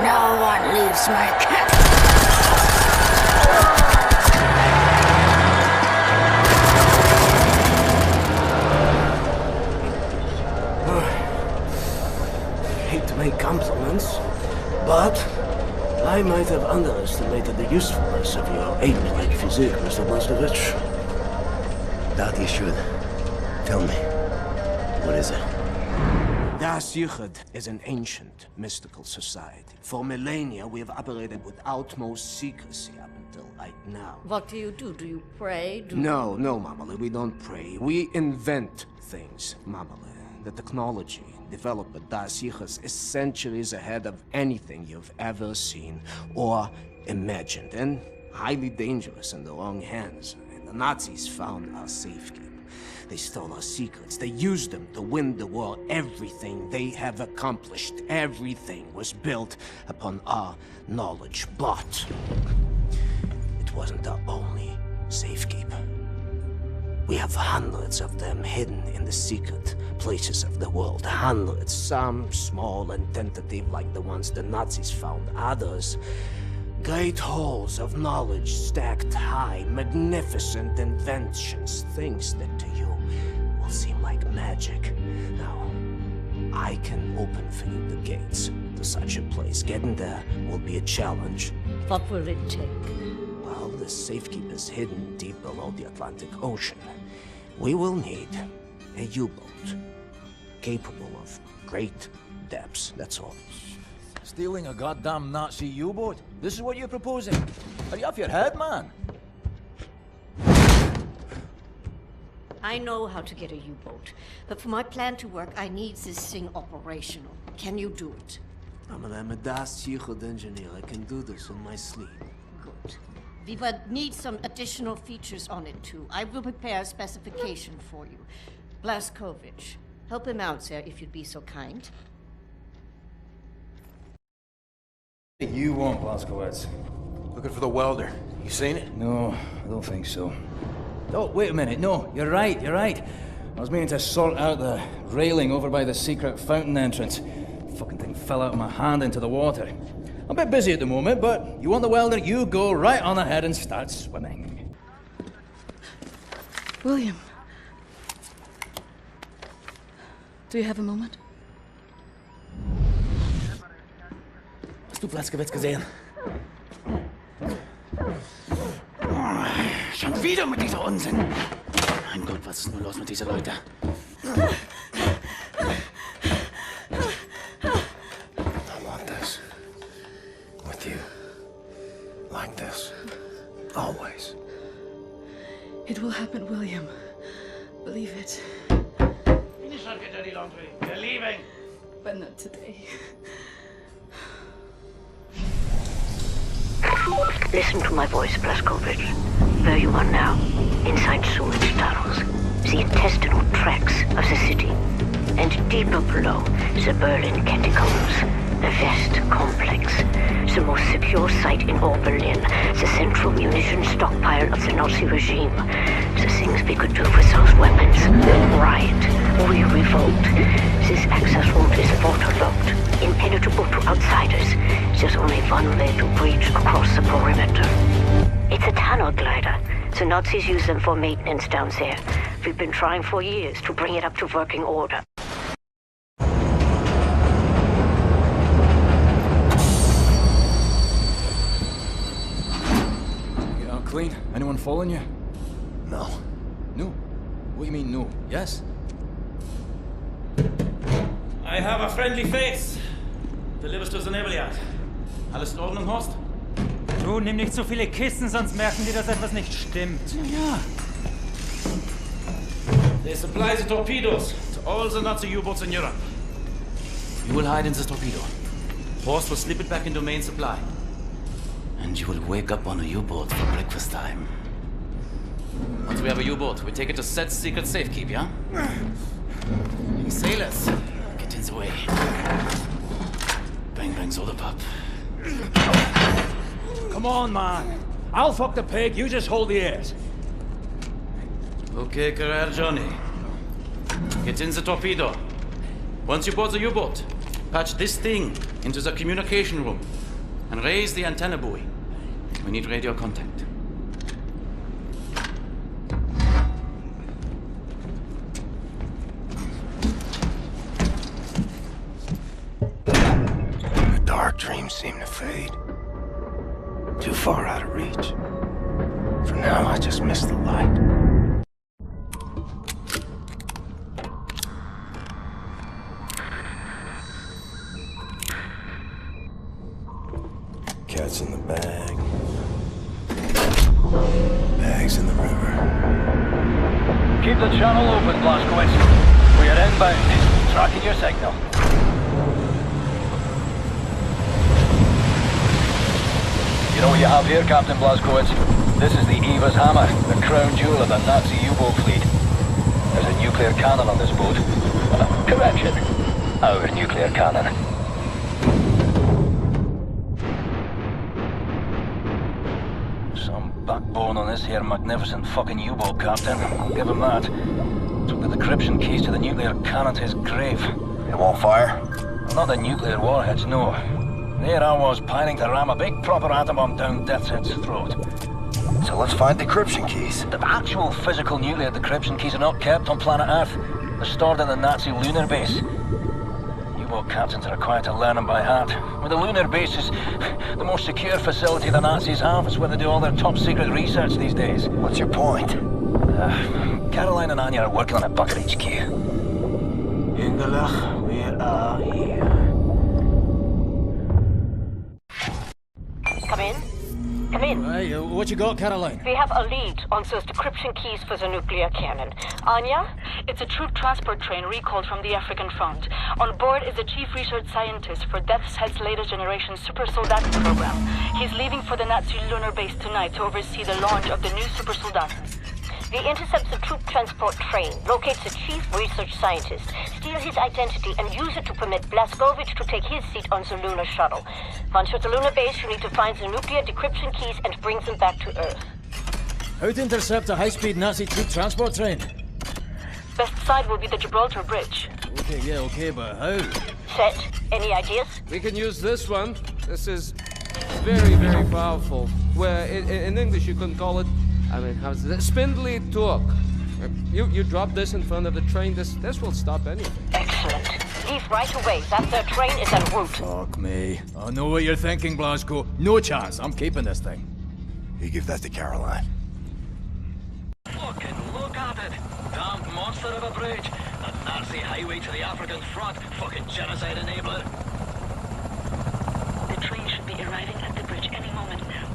No one leaves my camp. Hate to make compliments, but I might have underestimated the usefulness of your ape-like physique, Mr. Blazkowicz. Doubt you should. Tell me, what is it? Das Yichud is an ancient, mystical society. For millennia, we have operated with utmost secrecy up until right now. What do? Do you pray? No, Mamale, we don't pray. We invent things, Mamale. The technology developed by Das Yichud is centuries ahead of anything you've ever seen or imagined, and highly dangerous in the wrong hands. The Nazis found our safekeeping. They stole our secrets. They used them to win the war. Everything they have accomplished, everything was built upon our knowledge. But it wasn't our only safekeeper. We have hundreds of them hidden in the secret places of the world. Hundreds, some small and tentative like the ones the Nazis found. Others, great halls of knowledge stacked high, magnificent inventions, things that to you will seem like magic. Now, I can open for you the gates to such a place. Getting there will be a challenge. What will it take? Well, the safekeeper's hidden deep below the Atlantic Ocean. We will need a U-boat capable of great depths, that's all. Stealing a goddamn Nazi U-boat? This is what you're proposing? Are you off your head, man? I know how to get a U-boat, but for my plan to work, I need this thing operational. Can you do it? I'm a Das Yichud engineer. I can do this in my sleep. Good. We will need some additional features on it, too. I will prepare a specification for you. Blazkowicz, help him out, sir, if you'd be so kind. You won't, Blazkowicz. Looking for the welder. You seen it? No, I don't think so. Oh, wait a minute. No, you're right. I was meaning to sort out the railing over by the secret fountain entrance. Fucking thing fell out of my hand into the water. I'm a bit busy at the moment, but you want the welder, you go right on ahead and start swimming. William. Do you have a moment? Hast du Blazkowicz gesehen? Schon wieder mit dieser Unsinn. Mein Gott, was ist nur los mit diesen Leuten? I want this. With you. Like this. Always. It will happen, William. Believe it. Finish our dirty laundry. We're leaving. But not today. Listen to my voice, Blazkowicz. Where you are now, inside sewage tunnels, the intestinal tracts of the city, and deeper below, the Berlin catacombs, the West complex, the most secure site in all Berlin, the central munition stockpile of the Nazi regime. The things we could do with those weapons. Riot. We revolt. This access route is waterlogged, impenetrable to outsiders. There's only one way to breach across the perimeter. It's a tunnel glider. The Nazis use them for maintenance down there. We've been trying for years to bring it up to working order. You out clean? Anyone following you? No. No? What do you mean, no? Yes? I have a friendly face. Delivers to the naval yard. Alles in Ordnung, Horst? Du, nimm nicht so viele Kisten, sonst merken die, dass etwas nicht stimmt. Ja. They supply the torpedoes to all the Nazi U-boats in Europe. You will hide in this torpedo. Horst will slip it back into main supply. And you will wake up on a U-boat for breakfast time. Once we have a U-boat, we take it to Set's secret safekeep, yeah? You sailors, get in the way. Bang, bang, soda pop. Come on, man. I'll fuck the pig, you just hold the ears. Okay, Carrera Johnny. Get in the torpedo. Once you board the U-boat, patch this thing into the communication room and raise the antenna buoy. We need radio contact. The dark dreams seem to fade. Too far out of reach. For now, I just miss the light. Cat's in the bag. Bag's in the river. Keep the channel open, Blazkowicz. We are inbound. Tracking your signal. You know what you have here, Captain Blazkowicz? This is the Eva's Hammer, the crown jewel of the Nazi U-boat fleet. There's a nuclear cannon on this boat. Correction. Our nuclear cannon. Some backbone on this here magnificent fucking U-boat, Captain. I'll give him that. Took the decryption keys to the nuclear cannon to his grave. It won't fire? Not the nuclear warheads, no. There I was, pining to ram a big proper atom bomb down Deathhead's throat. So let's find decryption keys. The actual physical nuclear decryption keys are not kept on planet Earth. They're stored in the Nazi lunar base. U-boat captains are required to learn them by heart. Well, the lunar base is the most secure facility the Nazis have. It's where they do all their top secret research these days. What's your point? Caroline and Anya are working on a bunker HQ. Ingelach, we are here. Come in. Come in. Hey, what you got, Caroline? We have a lead on those decryption keys for the nuclear cannon. Anya? It's a troop transport train recalled from the African front. On board is the chief research scientist for Death's Head's latest generation super soldaten program. He's leaving for the Nazi lunar base tonight to oversee the launch of the new super soldaten. We intercept the troop transport train, locate the chief research scientist, steal his identity, and use it to permit Blazkowicz to take his seat on the lunar shuttle. Once you're at the lunar base, you need to find the nuclear decryption keys and bring them back to Earth. How to intercept a high-speed Nazi troop transport train? Best side will be the Gibraltar Bridge. Okay, but how? Set, any ideas? We can use this one. This is very, very powerful. Where in English you can call it, how's it? Spindly torque. You drop this in front of the train, this will stop anything. Excellent. Leave right away. That their train is en route. Fuck me. I know what you're thinking, Blazko. No chance. I'm keeping this thing. You give that to Caroline. Fucking look at it. Damn monster of a bridge. A Nazi highway to the African front. Fucking genocide enabler. The train should be arriving at the bridge any moment now.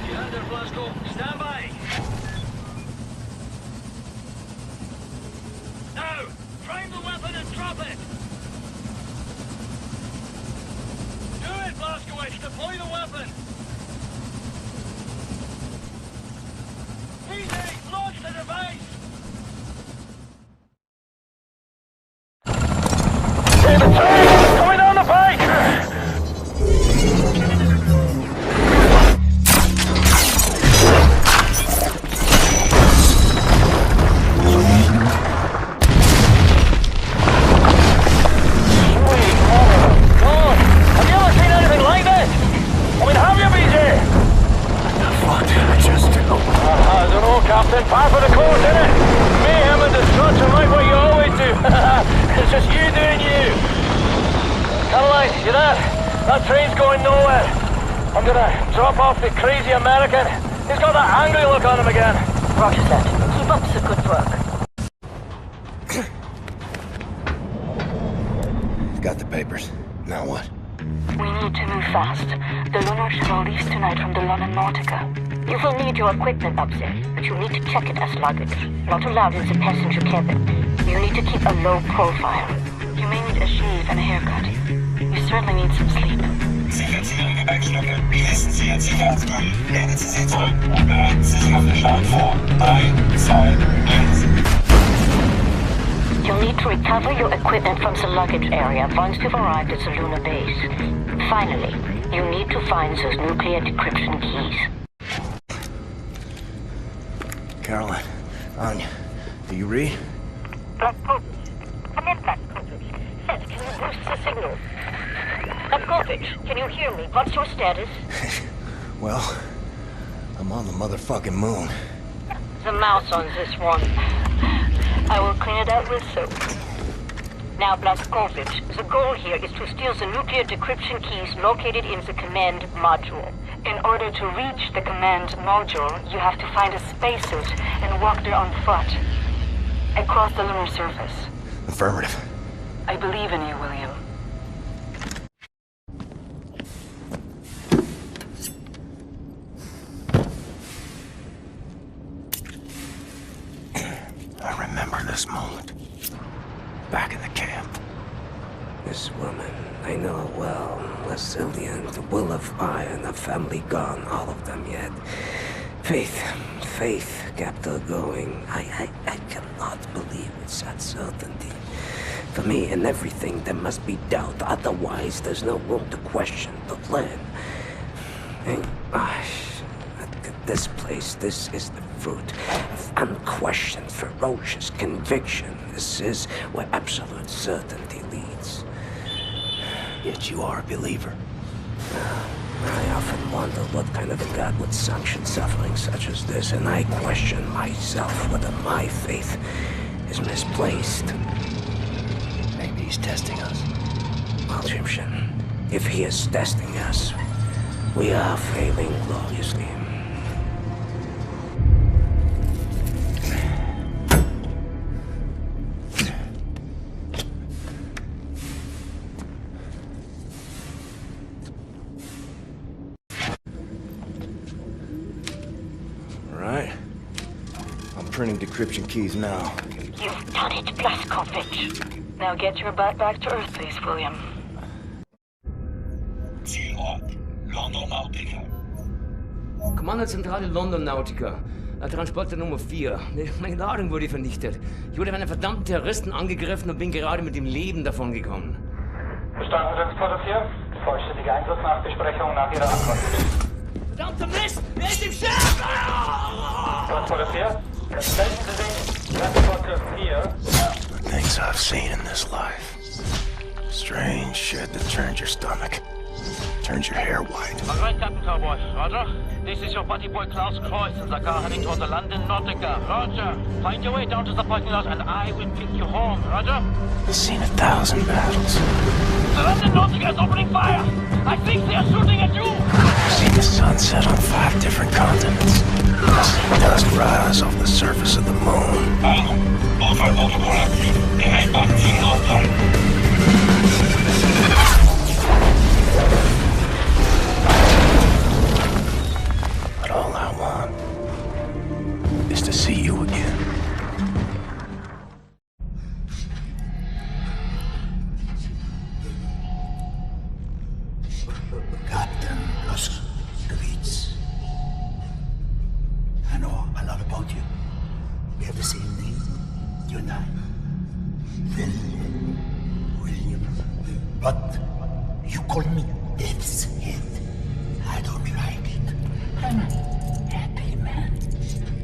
You heard her, Blazko. Stand by. Now, prime the weapon and drop it. Do it, Blazkowicz. Deploy the weapon. Easy. Launch the device. Hey, the train coming down the pike. Captain, par for the course, innit? Mayhem and destruction like what you always do. It's just you doing you. Caroline, you there? That train's going nowhere. I'm gonna drop off the crazy American. He's got that angry look on him again. Roger that. Keep up the good work. Got the papers. Now what? We need to move fast. The lunar shuttle leaves tonight from the London Nautica. You will need your equipment up there, but you need to check it as luggage. Not allowed in the passenger cabin. You need to keep a low profile. You may need a shave and a haircut. You certainly need some sleep. Sicherheitssicherung Gepäckstücke. Schließen Sie Ihr Sicherheitsgurt. Lehnen Sie sich zurück und bereiten Sie sich auf den Start vor. 3, 2, 1. You'll need to recover your equipment from the luggage area once you've arrived at the lunar base. Finally, you need to find those nuclear decryption keys. Caroline, Anya, do you read? Blazkowicz. Come in, Blazkowicz. Seth, can you boost the signal? Blazkowicz, can you hear me? What's your status? Well, I'm on the motherfucking moon. The mouse on this one. I will clean it out with soap. Now, Blazkowicz, the goal here is to steal the nuclear decryption keys located in the command module. In order to reach the command module, you have to find a spacesuit and walk there on foot. Across the lunar surface. Affirmative. I believe in you, William. I remember this moment. Back in the camp. This woman, I know her well. Resilient, the will of iron, a family gone, all of them yet. Faith kept her going. I cannot believe it's that certainty. For me, in everything, there must be doubt. Otherwise, there's no room to question, to learn. And, this place, this is the fruit of unquestioned, ferocious conviction. This is where absolute certainty leads. Yet you are a believer. I often wonder what kind of a God would sanction suffering such as this, and I question myself whether my faith is misplaced. Maybe he's testing us. Well, Egyptian, if he is testing us, we are failing gloriously. Printing decryption keys now. You've done it, Blazkowicz. Now get your butt back to Earth, please, William. Zielort, London Nautica. Kommandozentrale London Nautica. Transporter Nummer 4. Meine Ladung wurde vernichtet. Ich wurde von einem verdammten Terroristen angegriffen und bin gerade mit dem Leben davongekommen. Verstanden, Transporter 4. Vollständige Einsatznachbesprechung nach Ihrer Ankunft. Verdammter Mist! Wer ist im Schiff? Transporter 4. Melden Sie sich, Transporter 4. The things I've seen in this life. Strange shit that turns your stomach. Turns your hair white. All right, Captain Cowboy. Roger. This is your buddy boy Klaus Kreuz in the car heading toward the London Nautica. Roger. Find your way down to the parking lot and I will pick you home. Roger. I've seen 1,000 battles. The London Nautica is opening fire. I think they are shooting at you. I've seen the sun set on 5 different continents. I've seen dust rise off the surface of the moon. But all I want is to see you again. Captain Blazkowicz. I know a lot about you. We have the same name, you and I. William. But you call me Death's Head. I don't like it. I'm a happy man.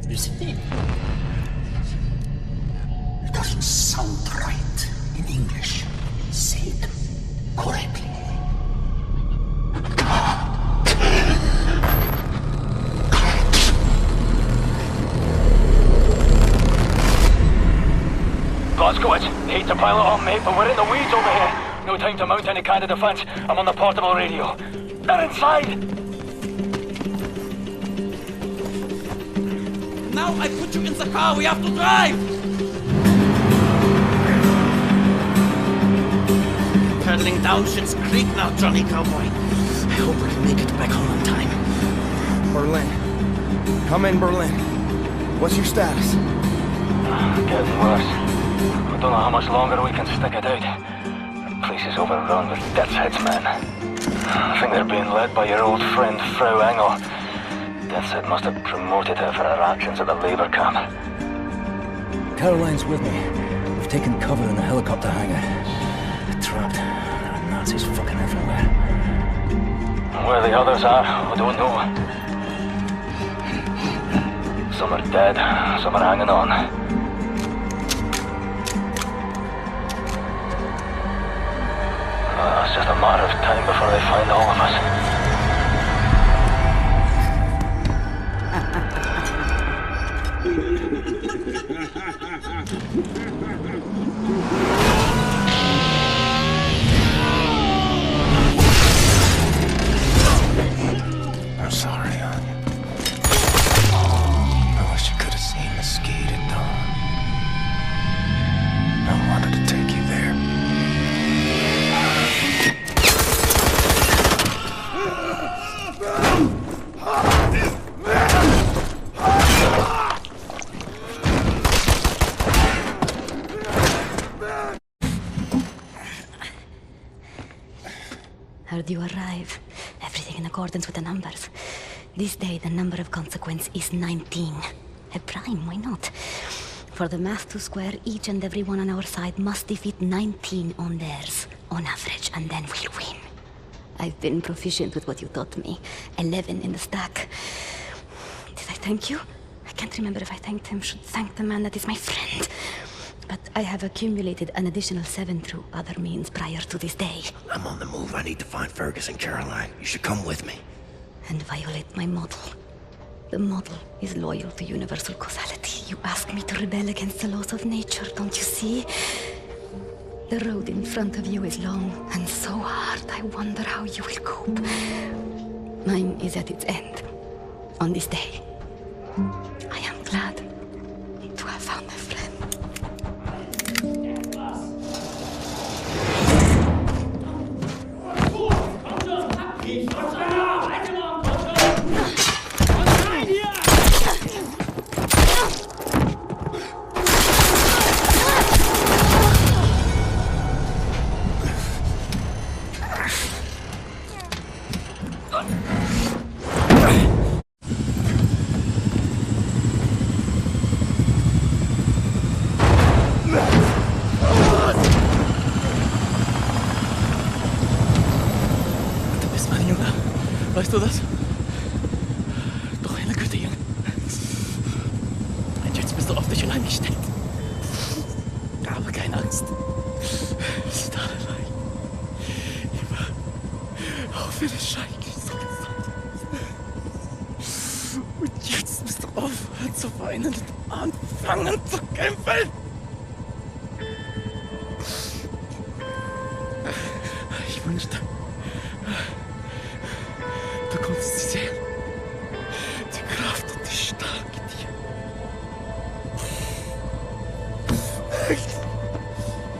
You see? It doesn't sound right in English. Say it correctly. Blazkowicz, hate to pile it on, mate, but we're in the weeds over here. No time to mount any kind of defense. I'm on the portable radio. They're inside! Now I put you in the car. We have to drive. Pedaling down Shit's Creek now, Johnny Cowboy. I hope we can make it back home on time. Berlin. Come in, Berlin. What's your status? Getting worse. I don't know how much longer we can stick it out. The place is overrun with Death's Head's men. I think they're being led by your old friend, Frau Engel. Death's Head must have promoted her for her actions at the labor camp. Caroline's with me. We've taken cover in the helicopter hangar. We're trapped. There are Nazis fucking everywhere. Where the others are, I don't know. Some are dead, some are hanging on. It's just a matter of time before they find all of us. I'm sorry, Anya. I wish you could have seen the skate at dawn. I wanted to take you there. Heard you arrive. Everything in accordance with the numbers. This day, the number of consequence is 19. A prime, why not? For the math to square, each and every one on our side must defeat 19 on theirs, on average, and then we'll win. I've been proficient with what you taught me. 11 in the stack. Did I thank you? I can't remember if I thanked him. Should thank the man that is my friend. But I have accumulated an additional 7 through other means prior to this day. I'm on the move. I need to find Fergus and Caroline. You should come with me. And violate my model. The model is loyal to universal causality. You ask me to rebel against the laws of nature, don't you see? The road in front of you is long and so hard. I wonder how you will cope. Mine is at its end. On this day. I am glad to have found a friend. Weißt du das? Doch eine Güte, Junge. Und jetzt bist du auf dich allein gestellt. Aber keine Angst. Wir sind alle allein. Immer. Auch wenn es schrecklich so gesagt. Und jetzt musst du aufhören zu weinen und anfangen zu kämpfen. Ich wünschte, du konntest sie sehen. Die Kraft und die Stärke dir. Weg!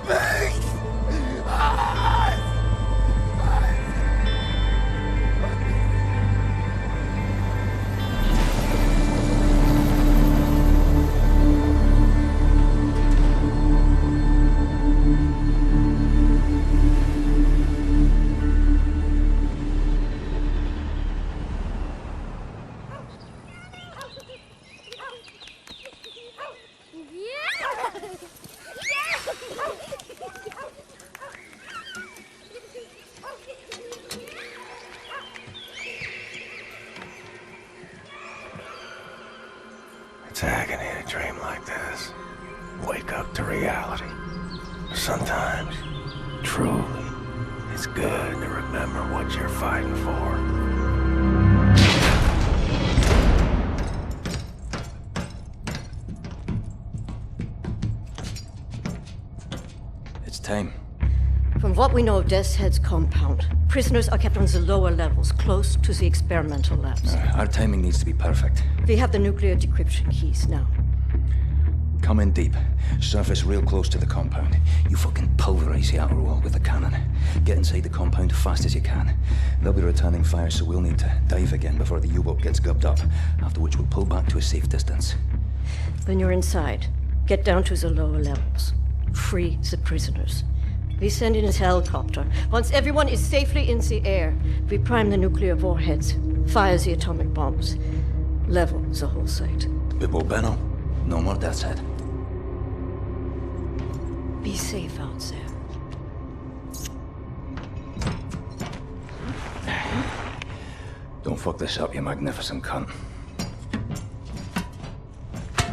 Weg! It's agony to dream like this. Wake up to reality. Sometimes, truly, it's good to remember what you're fighting for. It's time. From what we know of Death's Head's compound, prisoners are kept on the lower levels, close to the experimental labs. Our timing needs to be perfect. We have the nuclear decryption keys now. Come in deep. Surface real close to the compound. You fucking pulverize the outer wall with the cannon. Get inside the compound fast as you can. They'll be returning fire, so we'll need to dive again before the U-boat gets gubbed up, after which we'll pull back to a safe distance. When you're inside, get down to the lower levels. Free the prisoners. We send in a helicopter. Once everyone is safely in the air, we prime the nuclear warheads, fire the atomic bombs, level the whole site. Bibbo Benno, no more Death's Head. Be safe out there. Don't fuck this up, you magnificent cunt.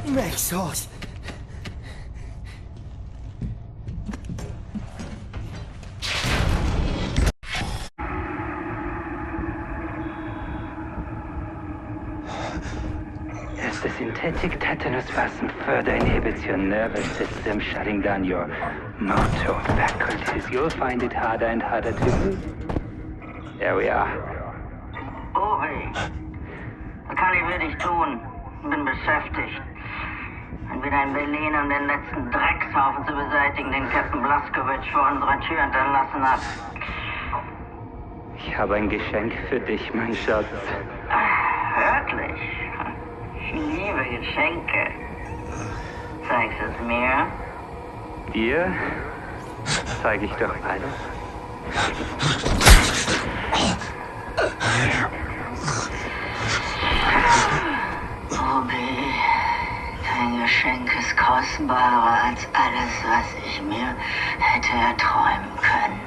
Make sauce. As the synthetic tetanus wasn't further inhibits your nervous system, shutting down your motor faculties, you'll find it harder and harder to move. There we are. Uri, was kann ich für dich tun? Bin beschäftigt. Bin wieder in Berlin, um den letzten Dreckshaufen zu beseitigen, den Captain Blazkowicz vor unserer Tür hinterlassen hat. Ich habe ein Geschenk für dich, mein Schatz. Wirklich? Ich liebe Geschenke. Zeigst es mir? Dir zeige ich doch alles. Obi, dein Geschenk ist kostbarer als alles, was ich mir hätte erträumen können.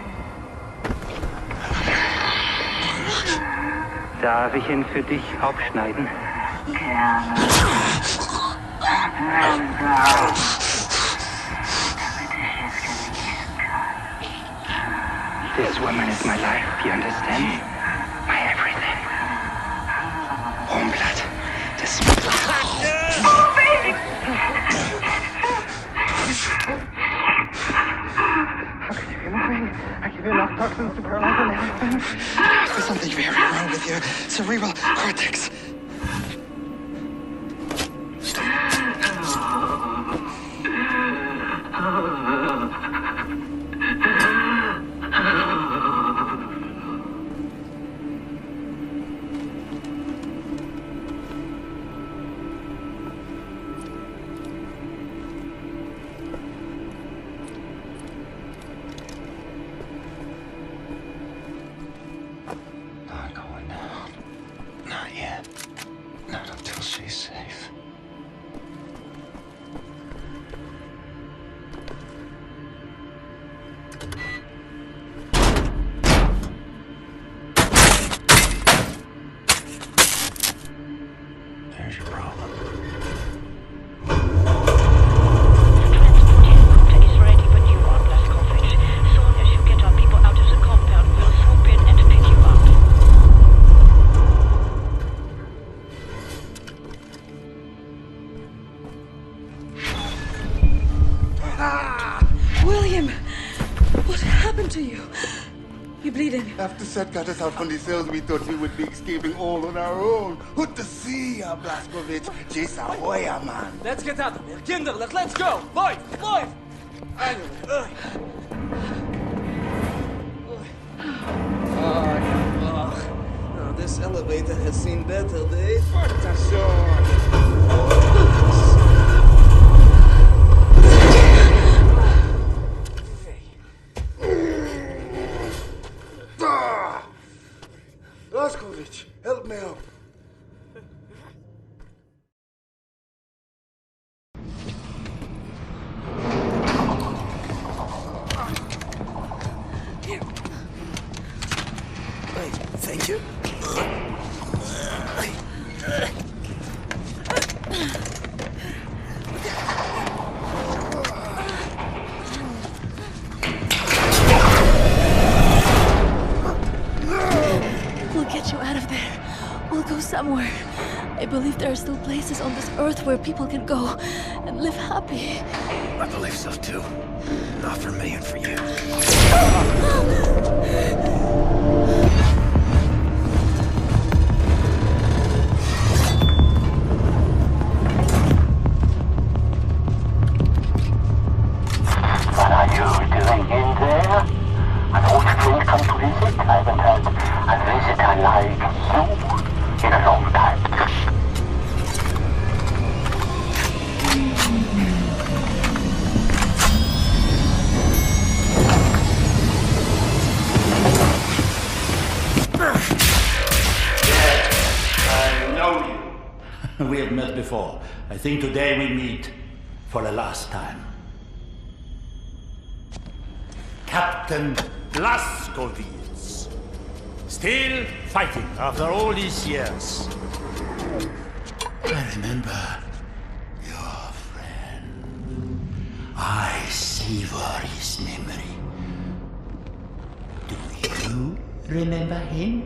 Darf ich ihn für dich aufschneiden? Gerne. Langsam. Damit ich es genießen kann. This woman is my life, you understand? My everything. Warmblood. Das... Oh, baby! I give you enough toxins to paralyze an elephant. There's something very wrong with your cerebral cortex. Not going down. Not yet. Not until she's safe. There's your problem. Helicopter is ready when you are, Blazkowicz. Soon as you get our people out of the compound, we'll swoop in and pick you up. William! What happened to you? You're bleeding. After Seth got us out from the cells, we thought we would be escaping all on our own. What to see, Blazkowicz? Jason Hoya, man. Let's get out of here. Kinderlijk, let's go. Live! Live! Now this elevator has seen better days. Blazkowicz, help me out. Thank you. We'll get you out of there. We'll go somewhere. I believe there are still places on this earth where people can go and live happy. I believe so too. Not for me and for you. What are you doing in there? An old friend come to visit? I haven't had a visitor like you in a long time. I know you. We have met before. I think today we meet for the last time. Captain Blazkowicz. Still fighting after all these years. I remember your friend. I savor his memory. Do you remember him?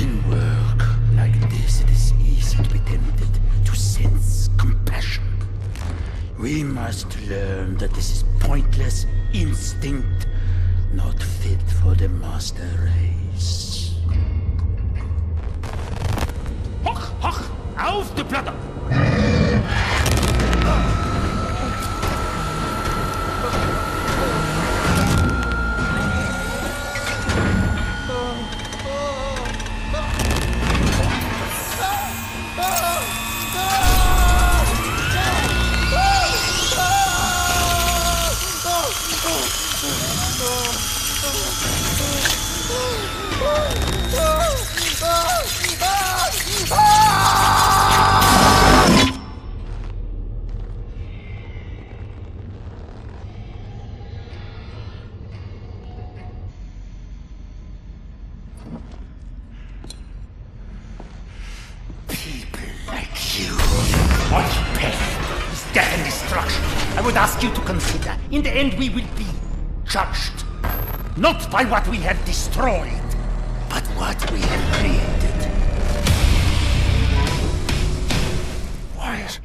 In work like this, it is easy to be tempted to sense compassion. We must learn that this is pointless instinct, not fit for the master race. Hoch, hoch, auf die Platte! In the end, we will be judged, not by what we have destroyed, but what we have created. Wyatt,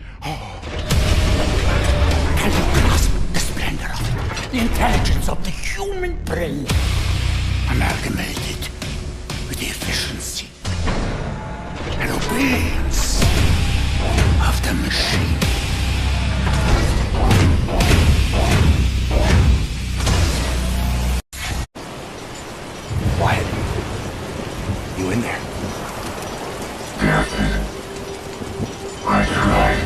can you grasp the splendor of it? The intelligence of the human brain, amalgamated with the efficiency and obedience of the machine. Wyatt, you in there? Captain, I tried.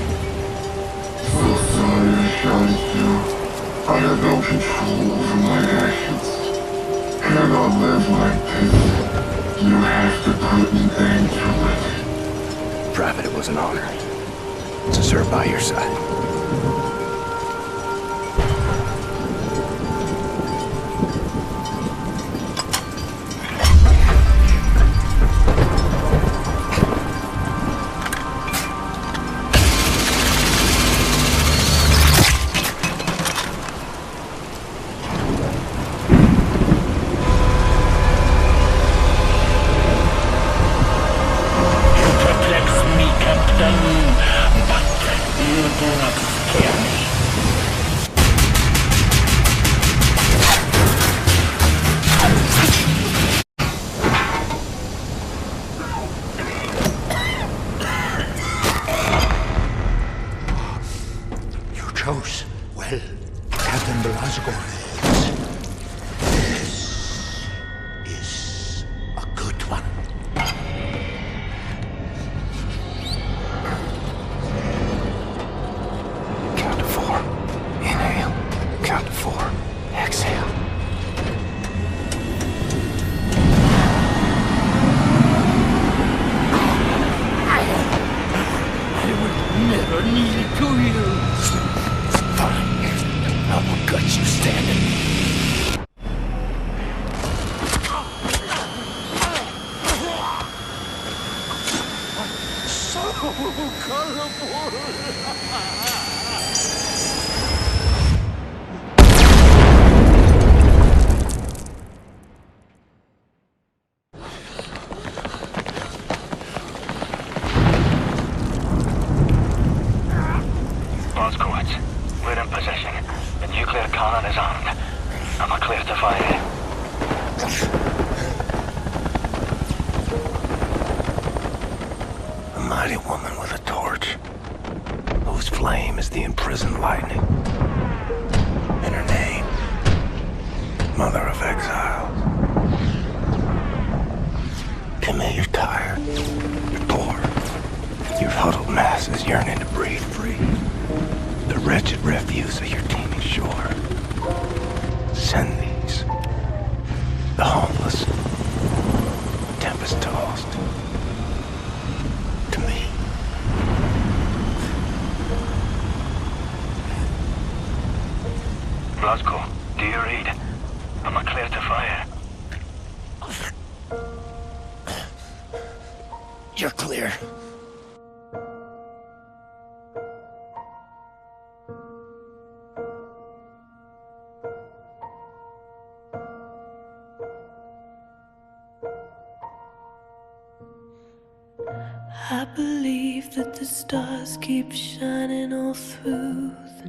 So sorry I shouted you. I have no control over my actions. Cannot live like this. You have to put an end to it. Private, it was an honor to serve by your side. Chose well, Captain Blazkowicz. This is a good one. Count to 4. Inhale. Count to 4. Exhale. I will never kneel to you. I will gut you standing. So colorful. Blazkowicz, we're in possession. The nuclear cannon is armed. I'm clear to fire. A mighty woman with a torch, whose flame is the imprisoned lightning. And her name, Mother of Exiles. Commit, you're tired. You're bored. Your huddled masses yearning to breathe free. The wretched refuse of your teeming shore. Send these. The homeless, tempest-tossed, to me. Blazko, do you read? Am I clear to fire? You're clear. I believe that the stars keep shining all through the